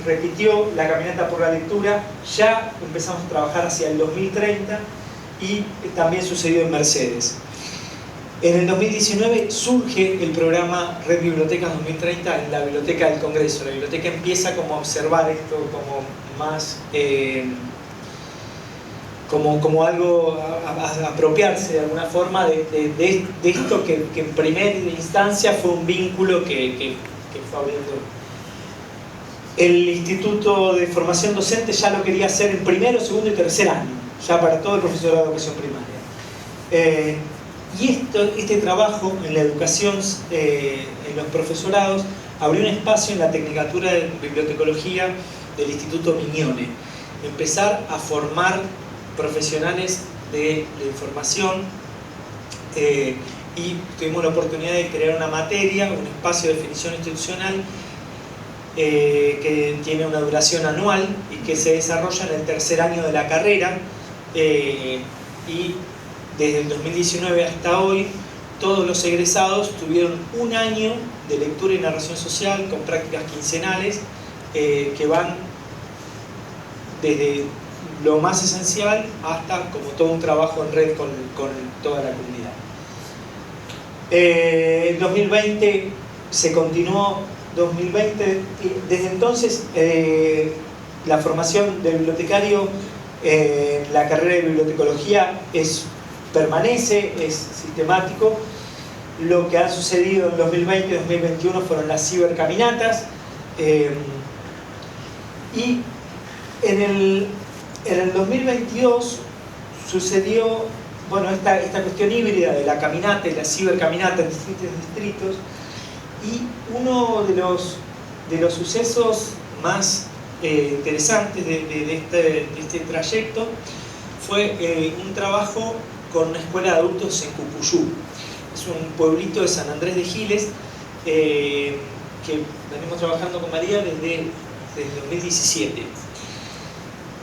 repitió la caminata por la lectura, ya empezamos a trabajar hacia el 2030 y también sucedió en Mercedes. En el 2019 surge el programa Red Bibliotecas 2030 en la Biblioteca del Congreso. La biblioteca empieza como a observar esto como más como algo a apropiarse de alguna forma de esto que en primera instancia fue un vínculo que fue abriendo. El Instituto de Formación Docente ya lo quería hacer en primero, segundo y tercer año, ya para todo el profesorado de educación primaria. Y este trabajo en la educación, en los profesorados, abrió un espacio en la Tecnicatura de Bibliotecología del Instituto Mignone. Empezar a formar profesionales de la información y tuvimos la oportunidad de crear una materia, un espacio de definición institucional que tiene una duración anual y que se desarrolla en el tercer año de la carrera, y desde el 2019 hasta hoy todos los egresados tuvieron un año de lectura y narración social con prácticas quincenales que van desde lo más esencial hasta como todo un trabajo en red con toda la comunidad. En 2020 se continuó, desde entonces la formación del bibliotecario, la carrera de bibliotecología permanece, es sistemático. Lo que ha sucedido en 2020 y 2021 fueron las cibercaminatas, y en el 2022 sucedió, bueno, esta cuestión híbrida de la caminata y la cibercaminata en distintos distritos, y uno de los sucesos más interesantes de este trayecto fue un trabajo con una escuela de adultos en Cucuyú. Es un pueblito de San Andrés de Giles que venimos trabajando con María desde 2017.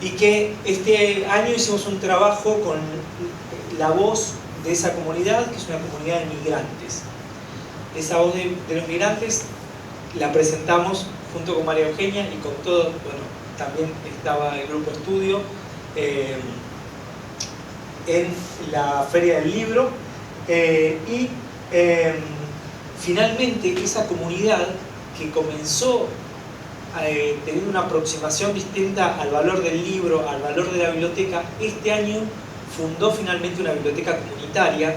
Y que este año hicimos un trabajo con la voz de esa comunidad, que es una comunidad de migrantes. Esa voz de los migrantes la presentamos junto con María Eugenia y con todo, bueno, también estaba el grupo estudio en la Feria del Libro, y finalmente esa comunidad que comenzó teniendo una aproximación distinta al valor del libro, al valor de la biblioteca, este año fundó finalmente una biblioteca comunitaria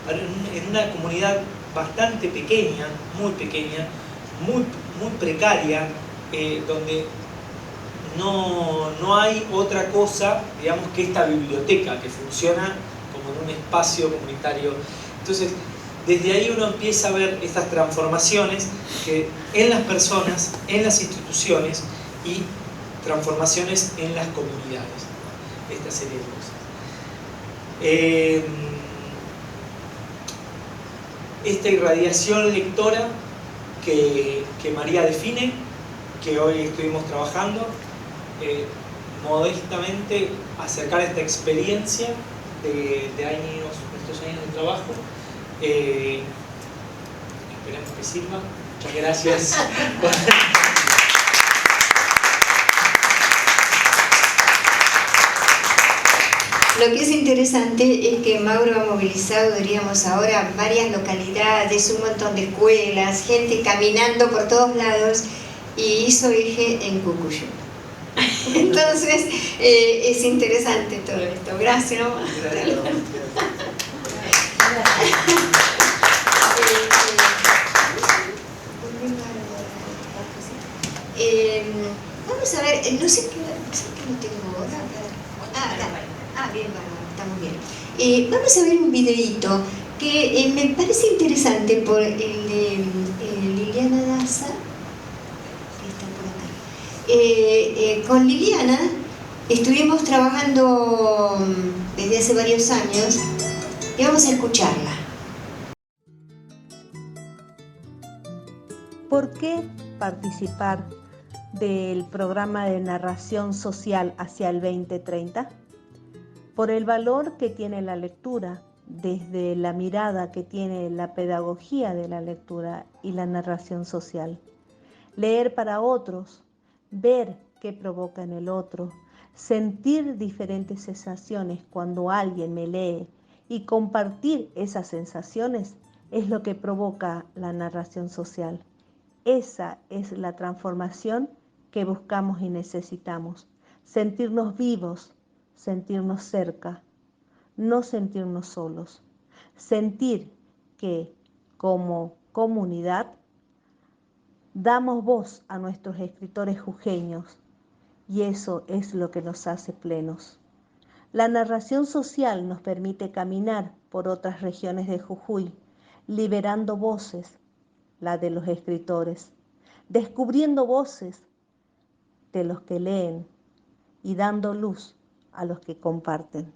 en una comunidad bastante pequeña, muy precaria, donde no hay otra cosa, digamos, que esta biblioteca que funciona como en un espacio comunitario. Entonces, desde ahí uno empieza a ver estas transformaciones que en las personas, en las instituciones y transformaciones en las comunidades. Esta serie de cosas. Esta irradiación lectora que María define, que hoy estuvimos trabajando, modestamente acercar esta experiencia de nuestros años de trabajo. Esperemos que sirva. Muchas gracias. Lo que es interesante es que Mauro ha movilizado, diríamos ahora, varias localidades, un montón de escuelas, gente caminando por todos lados, y hizo eje en Cucuyú. Entonces, es interesante todo esto. Gracias. Gracias. Vamos a ver, no sé qué no tengo hora. Bien, estamos bien. Vamos a ver un videíto que me parece interesante por el de Liliana Daza, que está por acá. Con Liliana estuvimos trabajando desde hace varios años y vamos a escucharla. ¿Por qué participar del programa de narración social hacia el 2030? Por el valor que tiene la lectura, desde la mirada que tiene la pedagogía de la lectura y la narración social. Leer para otros, ver qué provoca en el otro, sentir diferentes sensaciones cuando alguien me lee y compartir esas sensaciones es lo que provoca la narración social. Esa es la transformación que buscamos y necesitamos, sentirnos vivos, sentirnos cerca, no sentirnos solos, sentir que como comunidad damos voz a nuestros escritores jujeños y eso es lo que nos hace plenos. La narración social nos permite caminar por otras regiones de Jujuy, liberando voces, la de los escritores, descubriendo voces de los que leen y dando luz a los que comparten.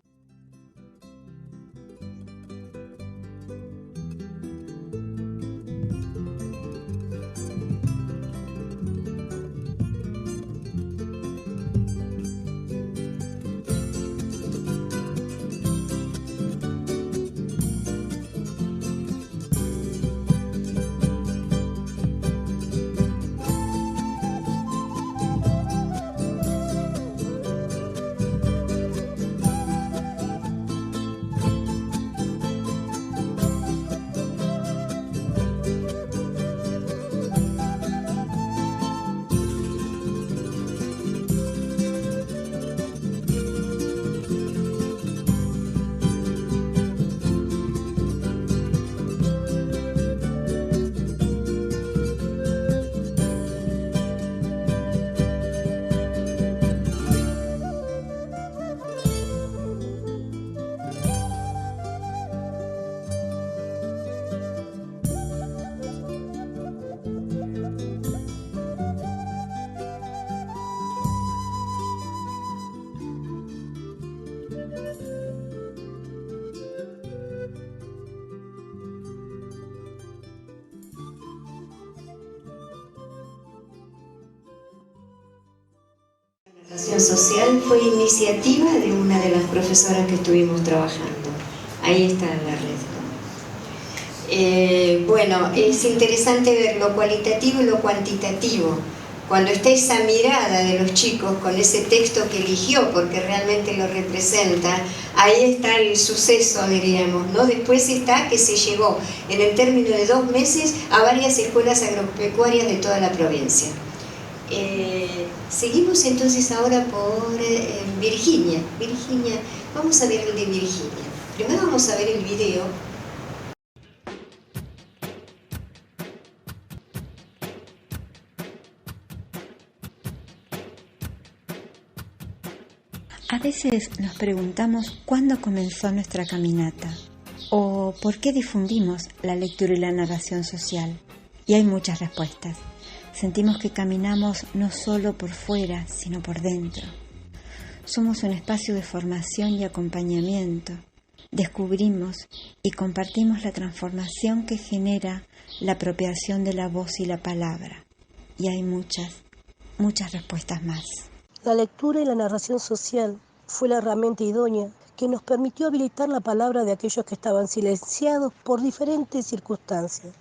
Narración social fue iniciativa de una de las profesoras que estuvimos trabajando. Ahí está la red, ¿no? Bueno, es interesante ver lo cualitativo y lo cuantitativo. Cuando está esa mirada de los chicos con ese texto que eligió, porque realmente lo representa, ahí está el suceso, diríamos, ¿no? Después está que se llevó en el término de 2 meses a varias escuelas agropecuarias de toda la provincia. Seguimos entonces ahora por Virginia. Virginia, vamos a ver el de Virginia. Primero vamos a ver el video. A veces nos preguntamos cuándo comenzó nuestra caminata o por qué difundimos la lectura y la narración social. Y hay muchas respuestas. Sentimos que caminamos no solo por fuera, sino por dentro. Somos un espacio de formación y acompañamiento. Descubrimos y compartimos la transformación que genera la apropiación de la voz y la palabra. Y hay muchas respuestas más. La lectura y la narración social fue la herramienta idónea que nos permitió habilitar la palabra de aquellos que estaban silenciados por diferentes circunstancias.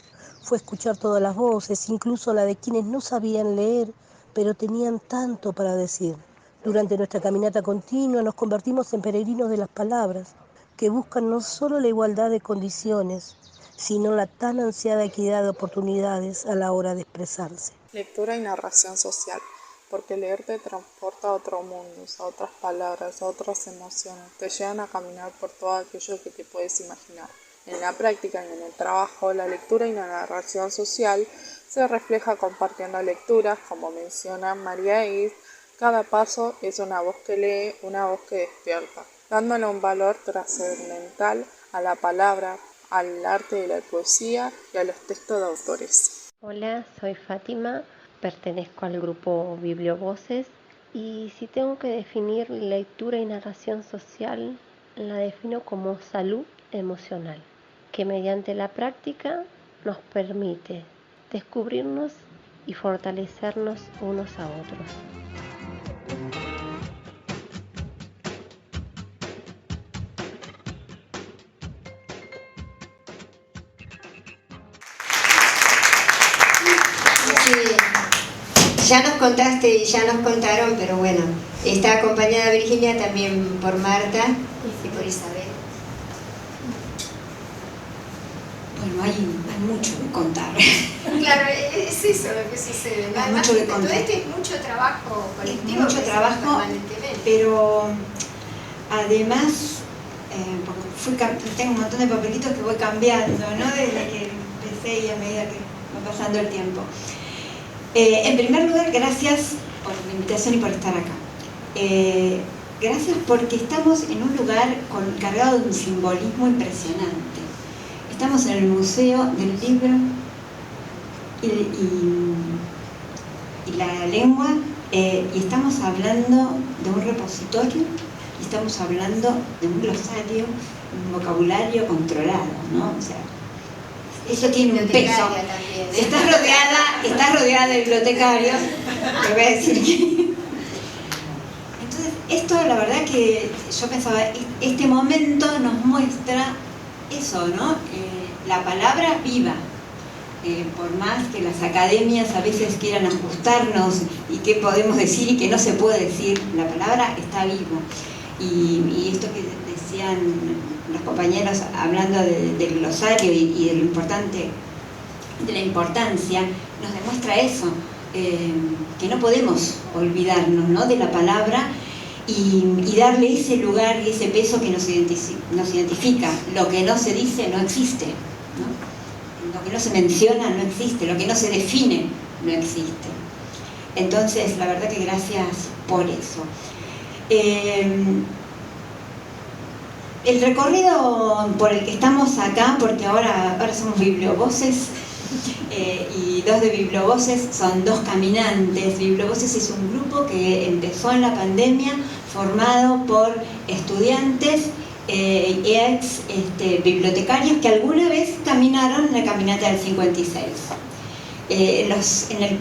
Fue escuchar todas las voces, incluso la de quienes no sabían leer, pero tenían tanto para decir. Durante nuestra caminata continua nos convertimos en peregrinos de las palabras, que buscan no solo la igualdad de condiciones, sino la tan ansiada equidad de oportunidades a la hora de expresarse. Lectura y narración social, porque leer te transporta a otro mundo, a otras palabras, a otras emociones, te llevan a caminar por todo aquello que te puedes imaginar. En la práctica y en el trabajo, la lectura y la narración social se refleja compartiendo lecturas, como menciona María Is. Cada paso es una voz que lee, una voz que despierta, dándole un valor trascendental a la palabra, al arte de la poesía y a los textos de autores. Hola, soy Fátima, pertenezco al grupo Bibliovoces y si tengo que definir lectura y narración social, la defino como salud emocional, que mediante la práctica nos permite descubrirnos y fortalecernos unos a otros. Sí, ya nos contaste y ya nos contaron, pero bueno, está acompañada Virginia también por Marta y por Isabel. Bueno, hay mucho que contar. Claro, es eso lo que sucede. Hay mucho que contar. Todo esto es mucho trabajo colectivo. Mucho trabajo, permanentemente. pero Además, tengo un montón de papelitos que voy cambiando, ¿no? Desde que empecé y a medida que va pasando el tiempo. En primer lugar, gracias por la invitación y por estar acá. Gracias porque estamos en un lugar cargado de un simbolismo impresionante. Estamos en el Museo del Libro y la Lengua, y estamos hablando de un repositorio, y estamos hablando de un glosario, un vocabulario controlado, ¿no? O sea, eso tiene un peso. Estás rodeada de bibliotecarios, te voy a decir que... Entonces, esto la verdad que yo pensaba, este momento nos muestra eso, ¿no? La palabra viva. Por más que las academias a veces quieran ajustarnos y qué podemos decir y qué no se puede decir, la palabra está viva. Y esto que decían los compañeros hablando del glosario y de lo importante, de la importancia, nos demuestra eso, que no podemos olvidarnos, ¿no?, de la palabra y darle ese lugar y ese peso que nos identifica. Lo que no se dice no existe, ¿no? Lo que no se menciona no existe, lo que no se define no existe. Entonces, la verdad que gracias por eso. El recorrido por el que estamos acá, porque ahora somos bibliovoces, y dos de bibliovoces son dos caminantes. Bibliovoces es un grupo que empezó en la pandemia, formado por estudiantes ex bibliotecarios que alguna vez caminaron en la caminata del 56. En el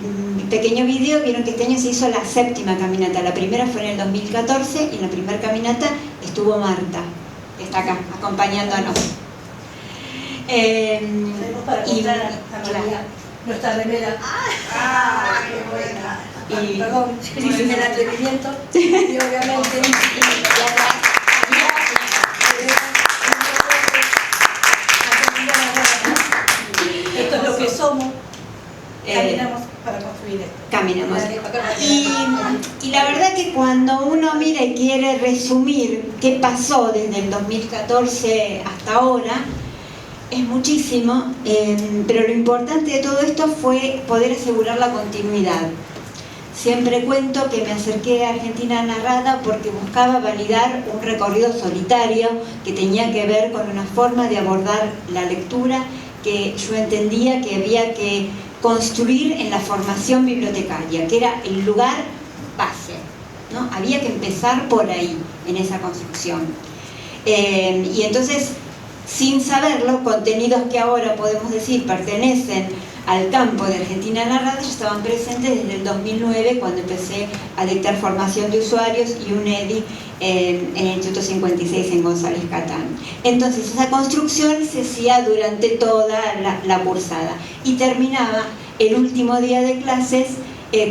pequeño video vieron que este año se hizo la 7ª caminata. La primera fue en el 2014 y en la primera caminata estuvo Marta, que está acá acompañándonos. Para contar a María nuestra remera. ¡Qué buena! Perdón, sin el atrevimiento y obviamente esto es lo que somos. Caminamos para construir esto. Caminamos. Y la verdad que cuando uno mira y quiere resumir qué pasó desde el 2014 hasta ahora, es muchísimo, pero lo importante de todo esto fue poder asegurar la continuidad. Siempre cuento que me acerqué a Argentina Narrada porque buscaba validar un recorrido solitario que tenía que ver con una forma de abordar la lectura que yo entendía que había que construir en la formación bibliotecaria, que era el lugar base, ¿no? Había que empezar por ahí, en esa construcción. Y entonces, sin saberlo, contenidos que ahora podemos decir pertenecen al campo de Argentina Narrada ya estaban presentes desde el 2009, cuando empecé a dictar formación de usuarios y un EDI en el Instituto 56 en González Catán. Entonces esa construcción se hacía durante toda la cursada y terminaba el último día de clases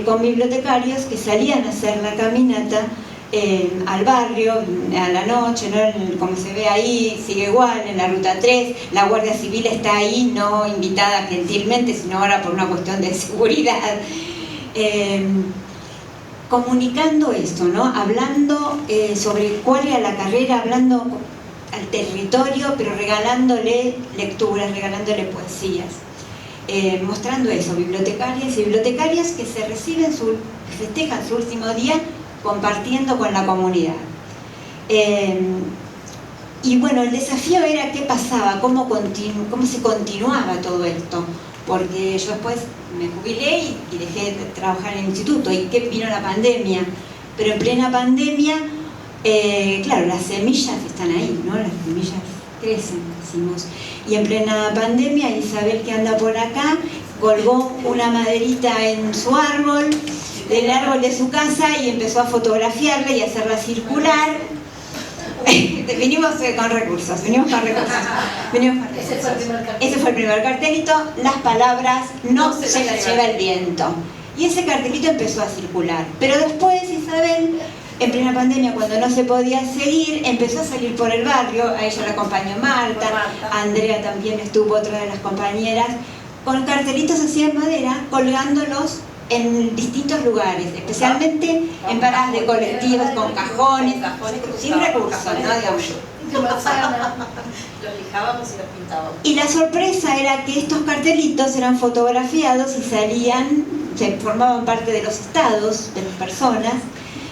con bibliotecarios que salían a hacer la caminata al barrio, a la noche, ¿no? Como se ve ahí, sigue igual, en la ruta 3, la Guardia Civil está ahí, no invitada gentilmente, sino ahora por una cuestión de seguridad, comunicando esto, ¿no? Hablando sobre cuál era la carrera, hablando al territorio, pero regalándole lecturas, regalándole poesías, mostrando eso, bibliotecarias y bibliotecarios que se reciben, festejan su último día compartiendo con la comunidad. Y bueno, el desafío era qué pasaba, cómo se continuaba todo esto, porque yo después me jubilé y dejé de trabajar en el instituto, y que vino la pandemia, pero en plena pandemia, claro, las semillas están ahí, ¿no? Las semillas crecen, decimos, y en plena pandemia Isabel, que anda por acá, colgó una maderita en su árbol, del árbol de su casa, y empezó a fotografiarla y a hacerla circular. Venimos con recursos. Ese fue el primer cartelito. Las palabras no se las lleva el viento. Y ese cartelito empezó a circular. Pero después Isabel, en plena pandemia, cuando no se podía seguir, empezó a salir por el barrio. A ella la acompañó Marta, Andrea también estuvo, otra de las compañeras, con cartelitos así en madera, colgándolos en distintos lugares, especialmente en paradas de colectivos, con cajones, sin recursos, ¿no? Digamos. Los lijábamos y los pintábamos. Y la sorpresa era que estos cartelitos eran fotografiados y se formaban parte de los estados de las personas.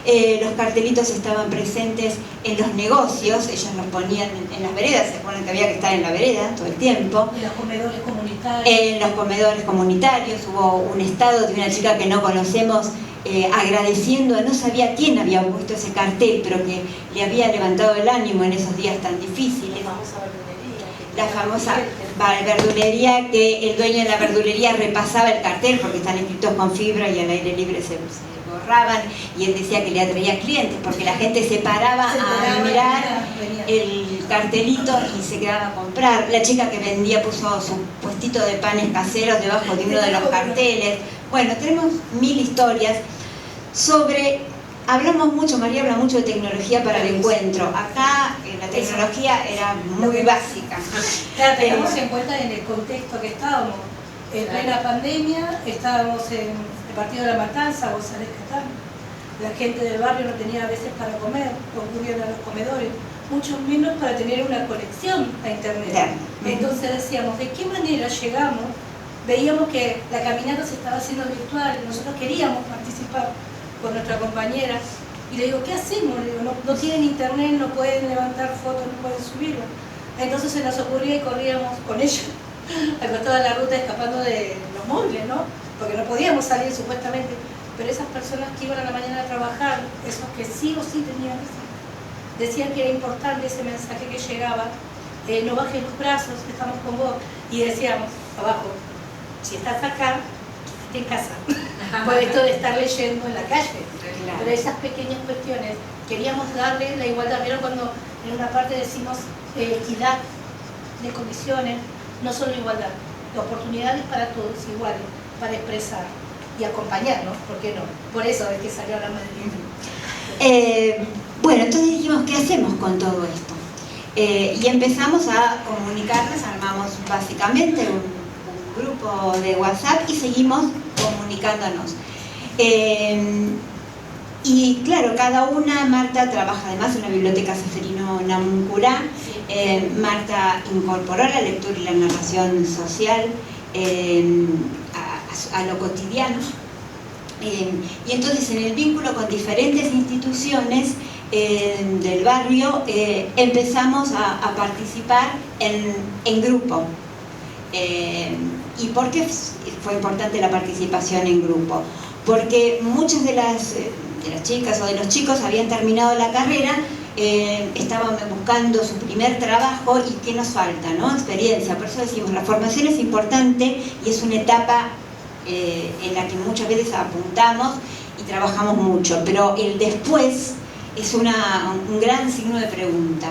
Los cartelitos estaban presentes en los negocios, ellos los ponían en las veredas, se acuerdan que había que estar en la vereda todo el tiempo. En los comedores comunitarios. En los comedores comunitarios hubo un estado de una chica que no conocemos agradeciendo, no sabía quién había puesto ese cartel, pero que le había levantado el ánimo en esos días tan difíciles. La famosa verdulería, que el dueño de la verdulería repasaba el cartel porque están escritos con fibra y al aire libre se borraban, y él decía que le atraía clientes porque la gente se paraba a mirar el cartelito y se quedaba a comprar. La chica que vendía puso su puestito de panes caseros debajo de uno de los carteles. Bueno, tenemos 1000 historias sobre... Hablamos mucho, María habla mucho de tecnología para el encuentro. Acá la tecnología era muy básica. Claro, tengamos en cuenta en el contexto que estábamos. En plena pandemia estábamos en el partido de la Matanza, González Catán. La gente del barrio no tenía a veces para comer, concurrían a los comedores, mucho menos para tener una conexión a internet. Entonces decíamos, ¿de qué manera llegamos? Veíamos que la caminata se estaba haciendo virtual, nosotros queríamos participar con nuestra compañera, y le digo, ¿qué hacemos? Le digo, no tienen internet, no pueden levantar fotos, no pueden subirlo. Entonces se nos ocurría y corríamos con ella a toda la ruta escapando de los móviles, ¿no? Porque no podíamos salir supuestamente, pero esas personas que iban a la mañana a trabajar, esos que sí o sí tenían que ser, decían que era importante ese mensaje que llegaba, no bajes los brazos, estamos con vos, y decíamos, abajo, si estás acá, estate en casa, por esto de estar leyendo en la calle. Claro. Pero esas pequeñas cuestiones, queríamos darle la igualdad. Vieron cuando en una parte decimos equidad de condiciones, no solo igualdad, de oportunidades para todos iguales, para expresar y acompañarnos, ¿por qué no? Por eso es que salió la madre. Bueno, entonces dijimos, ¿qué hacemos con todo esto? Y empezamos a comunicarnos, armamos básicamente un grupo de WhatsApp y seguimos comunicándonos. Y claro, cada una, Marta trabaja además en la Biblioteca Ceferino Namuncurá, Marta incorporó la lectura y la narración social a lo cotidiano, y entonces en el vínculo con diferentes instituciones del barrio empezamos a participar en grupo. ¿Y por qué fue importante la participación en grupo? Porque muchas de las chicas o de los chicos habían terminado la carrera, estaban buscando su primer trabajo y ¿qué nos falta? ¿No? Experiencia. Por eso decimos, la formación es importante y es una etapa en la que muchas veces apuntamos y trabajamos mucho, pero el después es un gran signo de pregunta.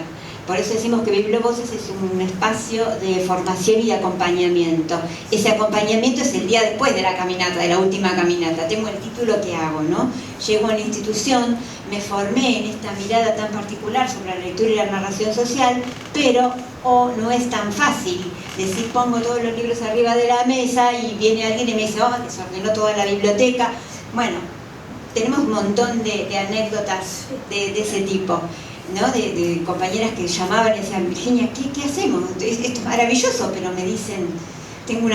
Por eso decimos que Bibliovoces es un espacio de formación y de acompañamiento. Ese acompañamiento es el día después de la caminata, de la última caminata. Tengo el título que hago, ¿no? Llego a la institución, me formé en esta mirada tan particular sobre la lectura y la narración social, pero no es tan fácil decir, pongo todos los libros arriba de la mesa y viene alguien y me dice, desordenó toda la biblioteca. Bueno, tenemos un montón de anécdotas de ese tipo, ¿no? De compañeras que llamaban y decían, Virginia, ¿qué hacemos? Esto es maravilloso, pero me dicen,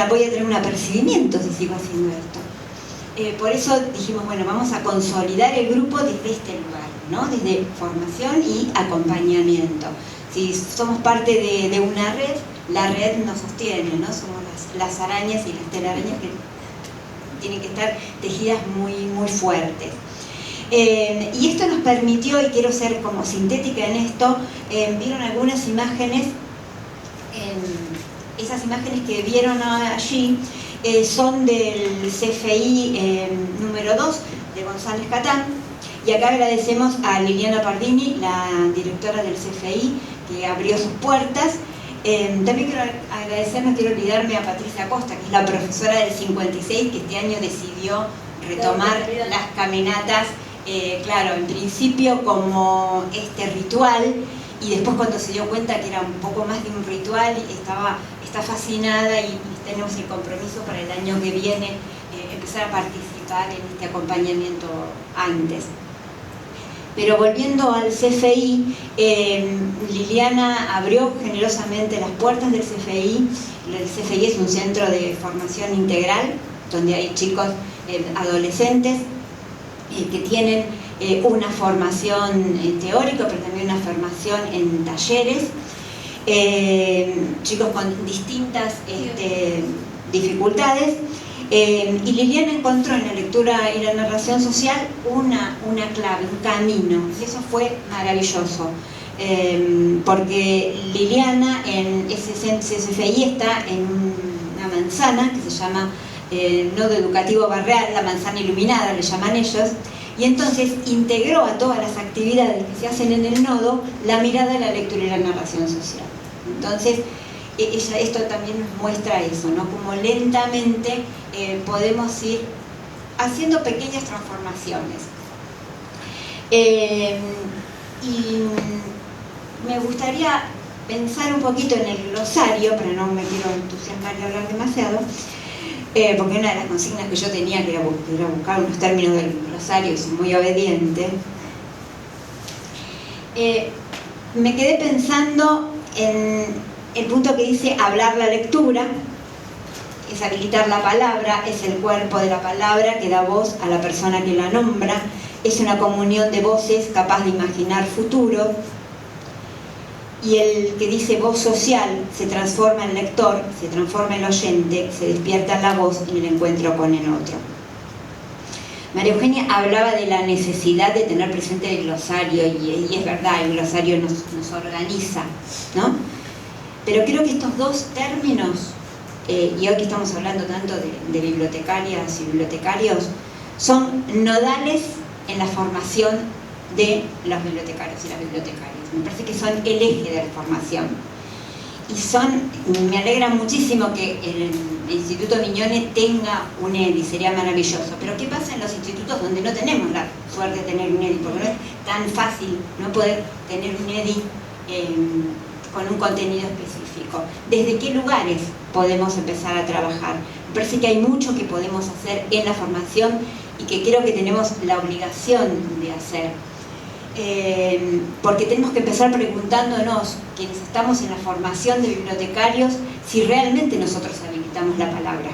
voy a tener un apercibimiento si sigo haciendo esto. Por eso dijimos, bueno, vamos a consolidar el grupo desde este lugar, ¿no? Desde formación y acompañamiento. Si somos parte de una red, la red nos sostiene, ¿no? Somos las arañas y las telarañas que tienen que estar tejidas muy, muy fuertes. Y esto nos permitió, y quiero ser como sintética en esto, vieron algunas imágenes, esas imágenes que vieron allí son del CFI número 2 de González Catán, y acá agradecemos a Liliana Pardini, la directora del CFI, que abrió sus puertas. También quiero agradecer, no quiero olvidarme, a Patricia Costa, que es la profesora del 56, que este año decidió retomar las caminatas, claro, en principio como este ritual, y después cuando se dio cuenta que era un poco más de un ritual, está fascinada y tenemos el compromiso para el año que viene empezar a participar en este acompañamiento antes. Pero volviendo al CFI, Liliana abrió generosamente las puertas del CFI. El CFI es un centro de formación integral, donde hay chicos adolescentes que tienen una formación teórica, pero también una formación en talleres, chicos con distintas dificultades. Y Liliana encontró en la lectura y la narración social una clave, un camino, y eso fue maravilloso, porque Liliana en ese CFI está en una manzana que se llama Nodo Educativo Barreal, la manzana iluminada le llaman ellos, y entonces integró a todas las actividades que se hacen en el nodo la mirada de la lectura y la narración social. Entonces esto también nos muestra eso, ¿no? Como lentamente podemos ir haciendo pequeñas transformaciones. Y me gustaría pensar un poquito en el glosario, pero no me quiero entusiasmar y hablar demasiado, porque una de las consignas que yo tenía que era buscar unos términos del glosario, y soy muy obediente. Me quedé pensando en el punto que dice hablar la lectura, es habilitar la palabra, es el cuerpo de la palabra que da voz a la persona que la nombra, es una comunión de voces capaz de imaginar futuro, y el que dice voz social se transforma en lector, se transforma en oyente, se despierta en la voz y el encuentro con el otro. María Eugenia hablaba de la necesidad de tener presente el glosario, y es verdad, el glosario nos organiza, ¿no? Pero creo que estos dos términos, y hoy que estamos hablando tanto de bibliotecarias y bibliotecarios, son nodales en la formación de los bibliotecarios y las bibliotecarias. Me parece que son el eje de la formación. Y me alegra muchísimo que el Instituto Miñone tenga un EDI, sería maravilloso. Pero ¿qué pasa en los institutos donde no tenemos la suerte de tener un EDI? Porque no es tan fácil no poder tener un EDI con un contenido específico. ¿Desde qué lugares podemos empezar a trabajar? Me parece que hay mucho que podemos hacer en la formación y que creo que tenemos la obligación de hacer. Porque tenemos que empezar preguntándonos, quienes estamos en la formación de bibliotecarios, si realmente nosotros habilitamos la palabra.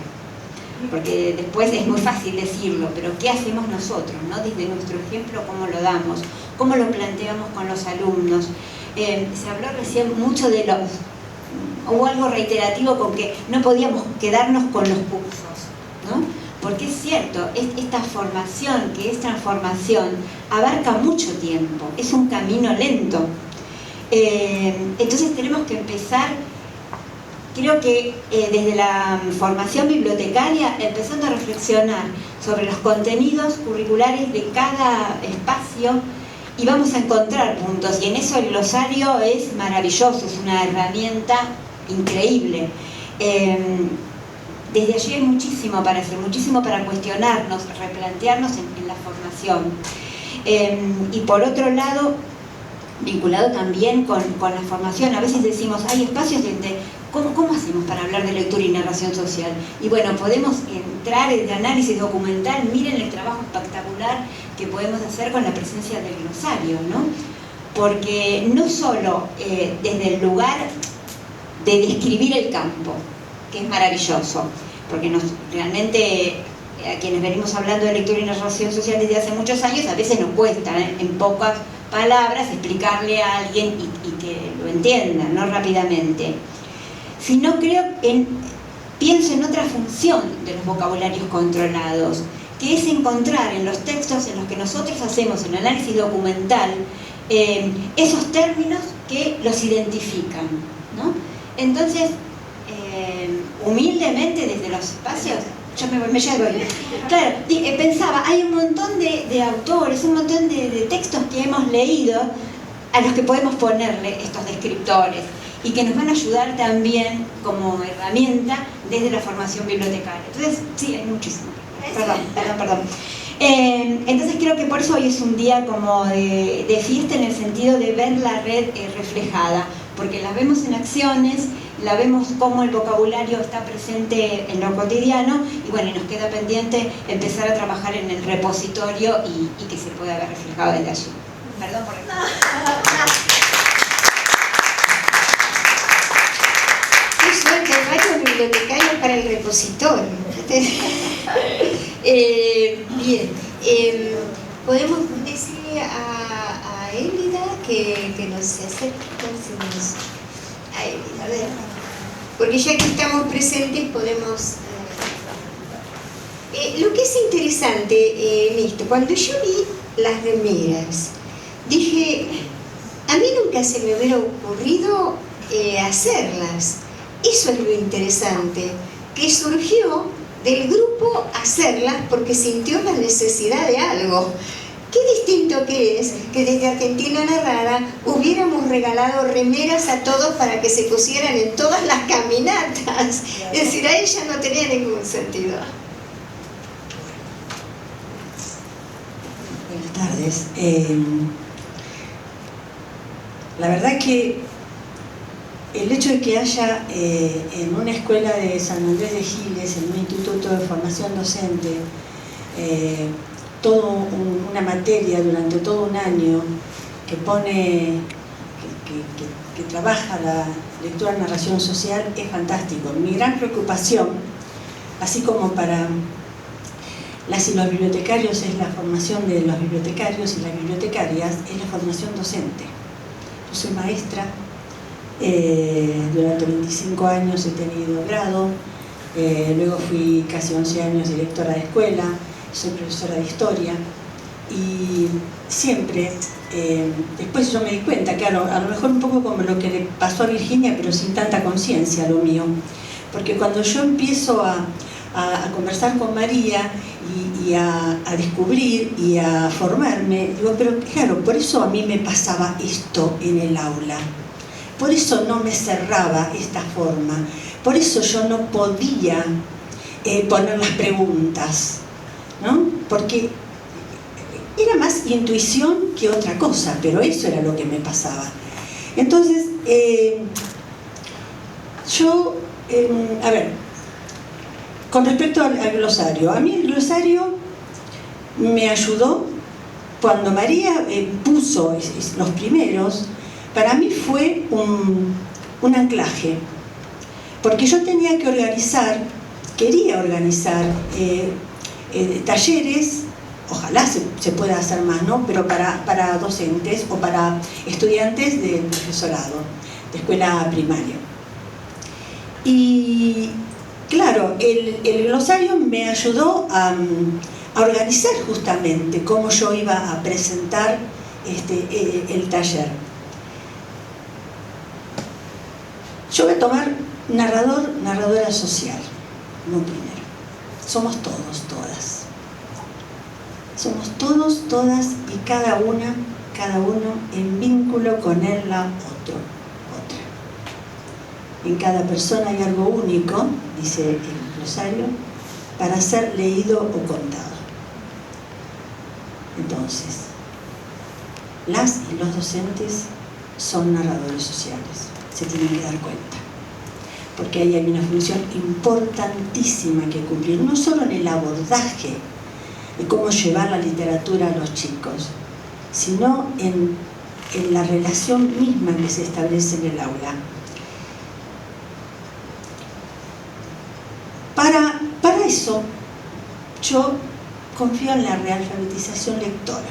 Porque después es muy fácil decirlo, pero ¿qué hacemos nosotros, ¿no? Desde nuestro ejemplo, ¿cómo lo damos? ¿Cómo lo planteamos con los alumnos? Se habló recién mucho de hubo algo reiterativo con que no podíamos quedarnos con los cursos, ¿no? Porque es cierto, esta formación, que es transformación, abarca mucho tiempo, es un camino lento. Entonces tenemos que empezar, creo que desde la formación bibliotecaria, empezando a reflexionar sobre los contenidos curriculares de cada espacio, y vamos a encontrar puntos, y en eso el glosario es maravilloso, es una herramienta increíble. Desde allí hay muchísimo para hacer, muchísimo para cuestionarnos, replantearnos en la formación. Y por otro lado, vinculado también con la formación, a veces decimos, hay espacios donde, ¿cómo hacemos para hablar de lectura y narración social? Y bueno, podemos entrar en el análisis documental, miren el trabajo espectacular que podemos hacer con la presencia del glosario, ¿no? Porque no solo desde el lugar de describir el campo, que es maravilloso, porque realmente a quienes venimos hablando de lectura y narración social desde hace muchos años, a veces nos cuesta en pocas palabras explicarle a alguien y que lo entienda, ¿no? Rápidamente. Sino pienso en otra función de los vocabularios controlados, que es encontrar en los textos en los que nosotros hacemos el análisis documental esos términos que los identifican, ¿no? Entonces, humildemente desde los espacios, yo me llevo. Claro, pensaba, hay un montón de autores, un montón de textos que hemos leído a los que podemos ponerle estos descriptores y que nos van a ayudar también como herramienta desde la formación bibliotecaria. Entonces, sí, hay muchísimo. Perdón. Entonces creo que por eso hoy es un día como de fiesta en el sentido de ver la red reflejada, porque las vemos en acciones, la vemos como el vocabulario está presente en lo cotidiano y bueno, y nos queda pendiente empezar a trabajar en el repositorio y que se pueda ver reflejado desde allí. Perdón por eso. Qué suerte, hay varios bibliotecarios para el repositorio. Bien, podemos decirle a Elida que nos se acerque a Elida, a ver, porque ya que estamos presentes podemos... lo que es interesante en esto, cuando yo vi las remeras, dije, a mí nunca se me hubiera ocurrido hacerlas. Eso es lo interesante, que surgió del grupo hacerlas porque sintió la necesidad de algo. Qué distinto que es que desde Argentina Narrada hubiéramos regalado remeras a todos para que se pusieran en todas las caminatas. Es decir, a ella no tenía ningún sentido. Buenas tardes. La verdad que el hecho de que haya en una escuela de San Andrés de Giles, en un instituto de formación docente, toda una materia durante todo un año que pone, que trabaja la lectura y narración social, es fantástico. Mi gran preocupación, así como para las y los bibliotecarios, es la formación de los bibliotecarios y las bibliotecarias, es la formación docente. Yo soy maestra, durante 25 años he tenido grado, luego fui casi 11 años directora de escuela, soy profesora de historia y siempre, después yo me di cuenta, claro, a lo mejor un poco como lo que le pasó a Virginia, pero sin tanta conciencia lo mío, porque cuando yo empiezo a conversar con María y a descubrir y a formarme, digo, pero claro, por eso a mí me pasaba esto en el aula, por eso no me cerraba esta forma, por eso yo no podía poner las preguntas, ¿no? Porque era más intuición que otra cosa, pero eso era lo que me pasaba. Entonces, yo, a ver, con respecto al glosario, a mí el glosario me ayudó cuando María puso los primeros. Para mí fue un anclaje, porque yo tenía que quería organizar talleres, ojalá se pueda hacer más, ¿no? Pero para docentes o para estudiantes del profesorado, de escuela primaria. Y claro, el glosario me ayudó a organizar justamente cómo yo iba a presentar el taller. Yo voy a tomar narrador, narradora social, no primero. Somos todos, todas. Somos todos, todas y cada uno en vínculo con el la otro, otra. En cada persona hay algo único, dice el glosario, para ser leído o contado. Entonces, las y los docentes son narradores sociales. Se tienen que dar cuenta, porque ahí hay una función importantísima que cumplir, no solo en el abordaje de cómo llevar la literatura a los chicos, sino en la relación misma que se establece en el aula. Para eso, yo confío en la realfabetización lectora.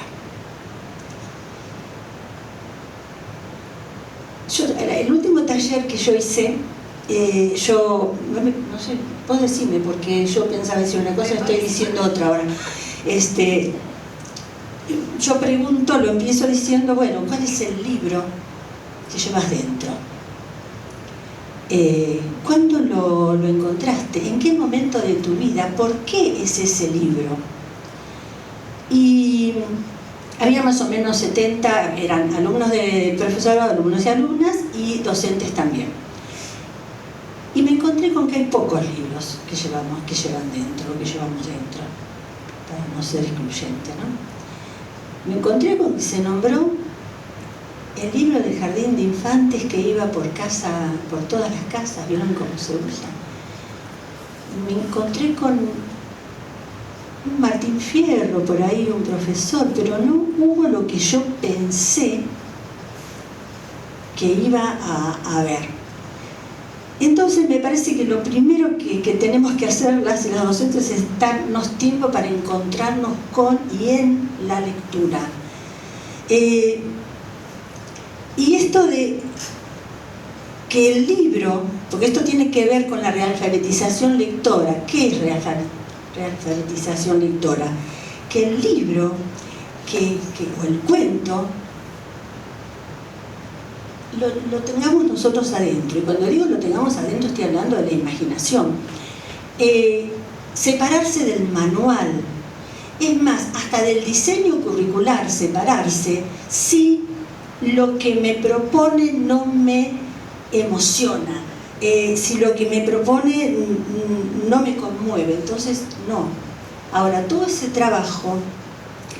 El último taller que yo hice, no sé, vos decime, porque yo pensaba decir una cosa y estoy diciendo otra ahora. Yo pregunto, lo empiezo diciendo, bueno, ¿cuál es el libro que llevas dentro? ¿Cuándo lo encontraste? ¿En qué momento de tu vida? ¿Por qué es ese libro? Y había más o menos 70, eran alumnos de profesorado, alumnos y alumnas, y docentes también. Y me encontré con que hay pocos libros que llevan dentro, que llevamos dentro, para no ser excluyente, ¿no? Me encontré con que se nombró el libro del jardín de infantes que iba por todas las casas, ¿vieron cómo se usa? Me encontré con un Martín Fierro por ahí, un profesor, pero no hubo lo que yo pensé que iba a ver. Entonces me parece que lo primero que tenemos que hacer las docentes es darnos tiempo para encontrarnos con y en la lectura. Y esto de que el libro, porque esto tiene que ver con la realfabetización lectora. ¿Qué es realfabetización lectora? Que el libro o el cuento lo tengamos nosotros adentro. Y cuando digo lo tengamos adentro estoy hablando de la imaginación. Separarse del manual. Es más, hasta del diseño curricular separarse si lo que me propone no me emociona, si lo que me propone no me conmueve, entonces no. Ahora, todo ese trabajo,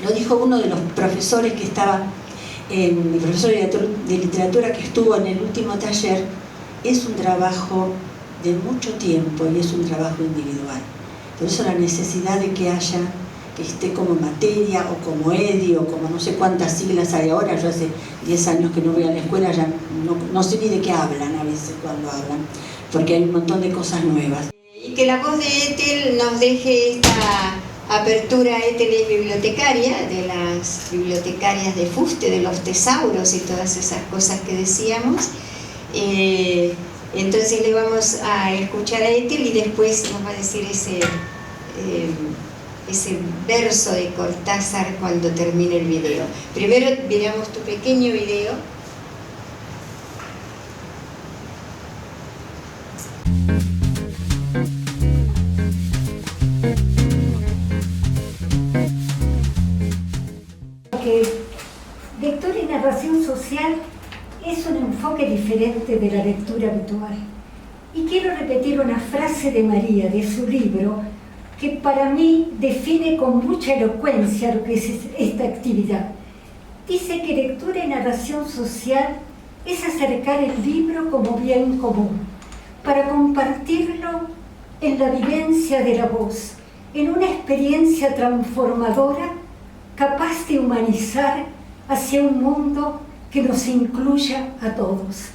lo dijo uno de los profesores que estaba, el profesor de literatura que estuvo en el último taller, es un trabajo de mucho tiempo y es un trabajo individual. Por eso la necesidad de que haya, que esté como materia o como EDI o como no sé cuántas siglas hay ahora. Yo hace 10 años que no voy a la escuela, ya no sé ni de qué hablan a veces cuando hablan, porque hay un montón de cosas nuevas. Y que la voz de Ethel nos deje esta apertura. Ethel es bibliotecaria, de las bibliotecarias de Fuste, de los tesauros y todas esas cosas que decíamos. Entonces le vamos a escuchar a Ethel y después nos va a decir ese verso de Cortázar cuando termine el video. Primero miramos tu pequeño video. Que lectura y narración social es un enfoque diferente de la lectura habitual. Y quiero repetir una frase de María, de su libro, que para mí define con mucha elocuencia lo que es esta actividad. Dice que lectura y narración social es acercar el libro como bien común, para compartirlo en la vivencia de la voz, en una experiencia transformadora capaz de humanizar hacia un mundo que nos incluya a todos.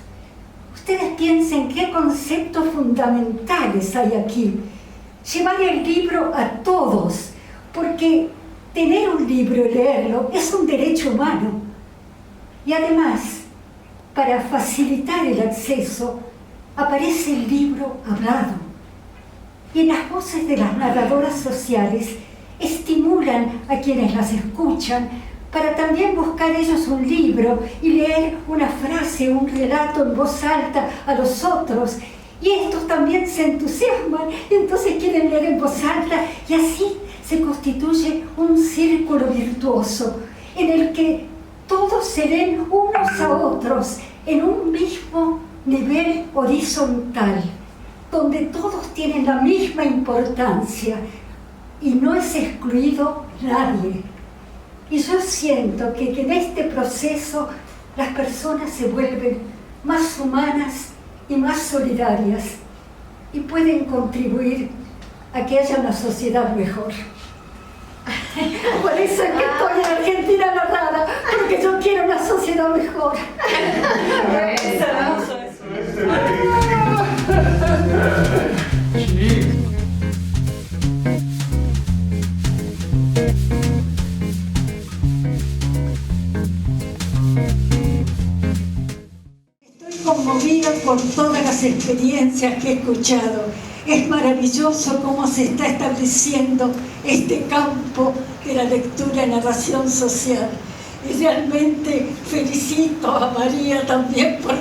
Ustedes piensen qué conceptos fundamentales hay aquí. Llevar el libro a todos, porque tener un libro y leerlo es un derecho humano. Y además, para facilitar el acceso, aparece el libro hablado. Y en las voces de las narradoras sociales estimulan a quienes las escuchan para también buscar ellos un libro y leer una frase, un relato en voz alta a los otros. Y estos también se entusiasman, entonces quieren leer en voz alta, y así se constituye un círculo virtuoso en el que todos se leen unos a otros en un mismo nivel horizontal, donde todos tienen la misma importancia y no es excluido nadie. Y yo siento que en este proceso las personas se vuelven más humanas y más solidarias y pueden contribuir a que haya una sociedad mejor. Por eso es que estoy en Argentina narrada, porque yo quiero una sociedad mejor. Conmovida por todas las experiencias que he escuchado. Es maravilloso cómo se está estableciendo este campo de la lectura y narración social. Y realmente felicito a María también por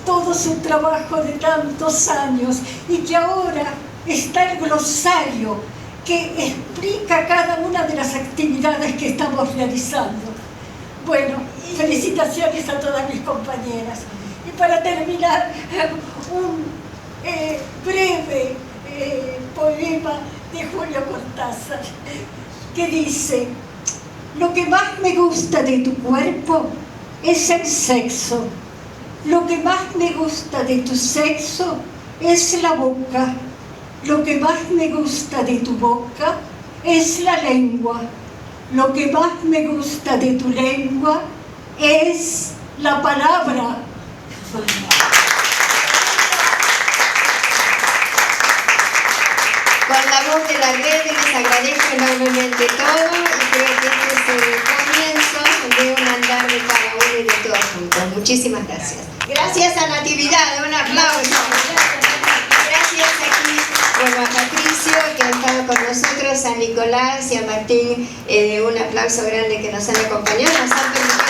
todo su trabajo de tantos años, y que ahora está el glosario que explica cada una de las actividades que estamos realizando. Bueno, felicitaciones a todas mis compañeras. Y para terminar, un breve poema de Julio Cortázar que dice: lo que más me gusta de tu cuerpo es el sexo. Lo que más me gusta de tu sexo es la boca. Lo que más me gusta de tu boca es la lengua. Lo que más me gusta de tu lengua es la palabra. Con la voz de la red les agradezco enormemente todo y creo que este es el comienzo de un andar de cada uno y de todos juntos. Muchísimas gracias. Gracias a Natividad, un aplauso. Gracias aquí, bueno, a Patricio que ha estado con nosotros, a Nicolás y a Martín, un aplauso grande que nos han acompañado, nos han permitido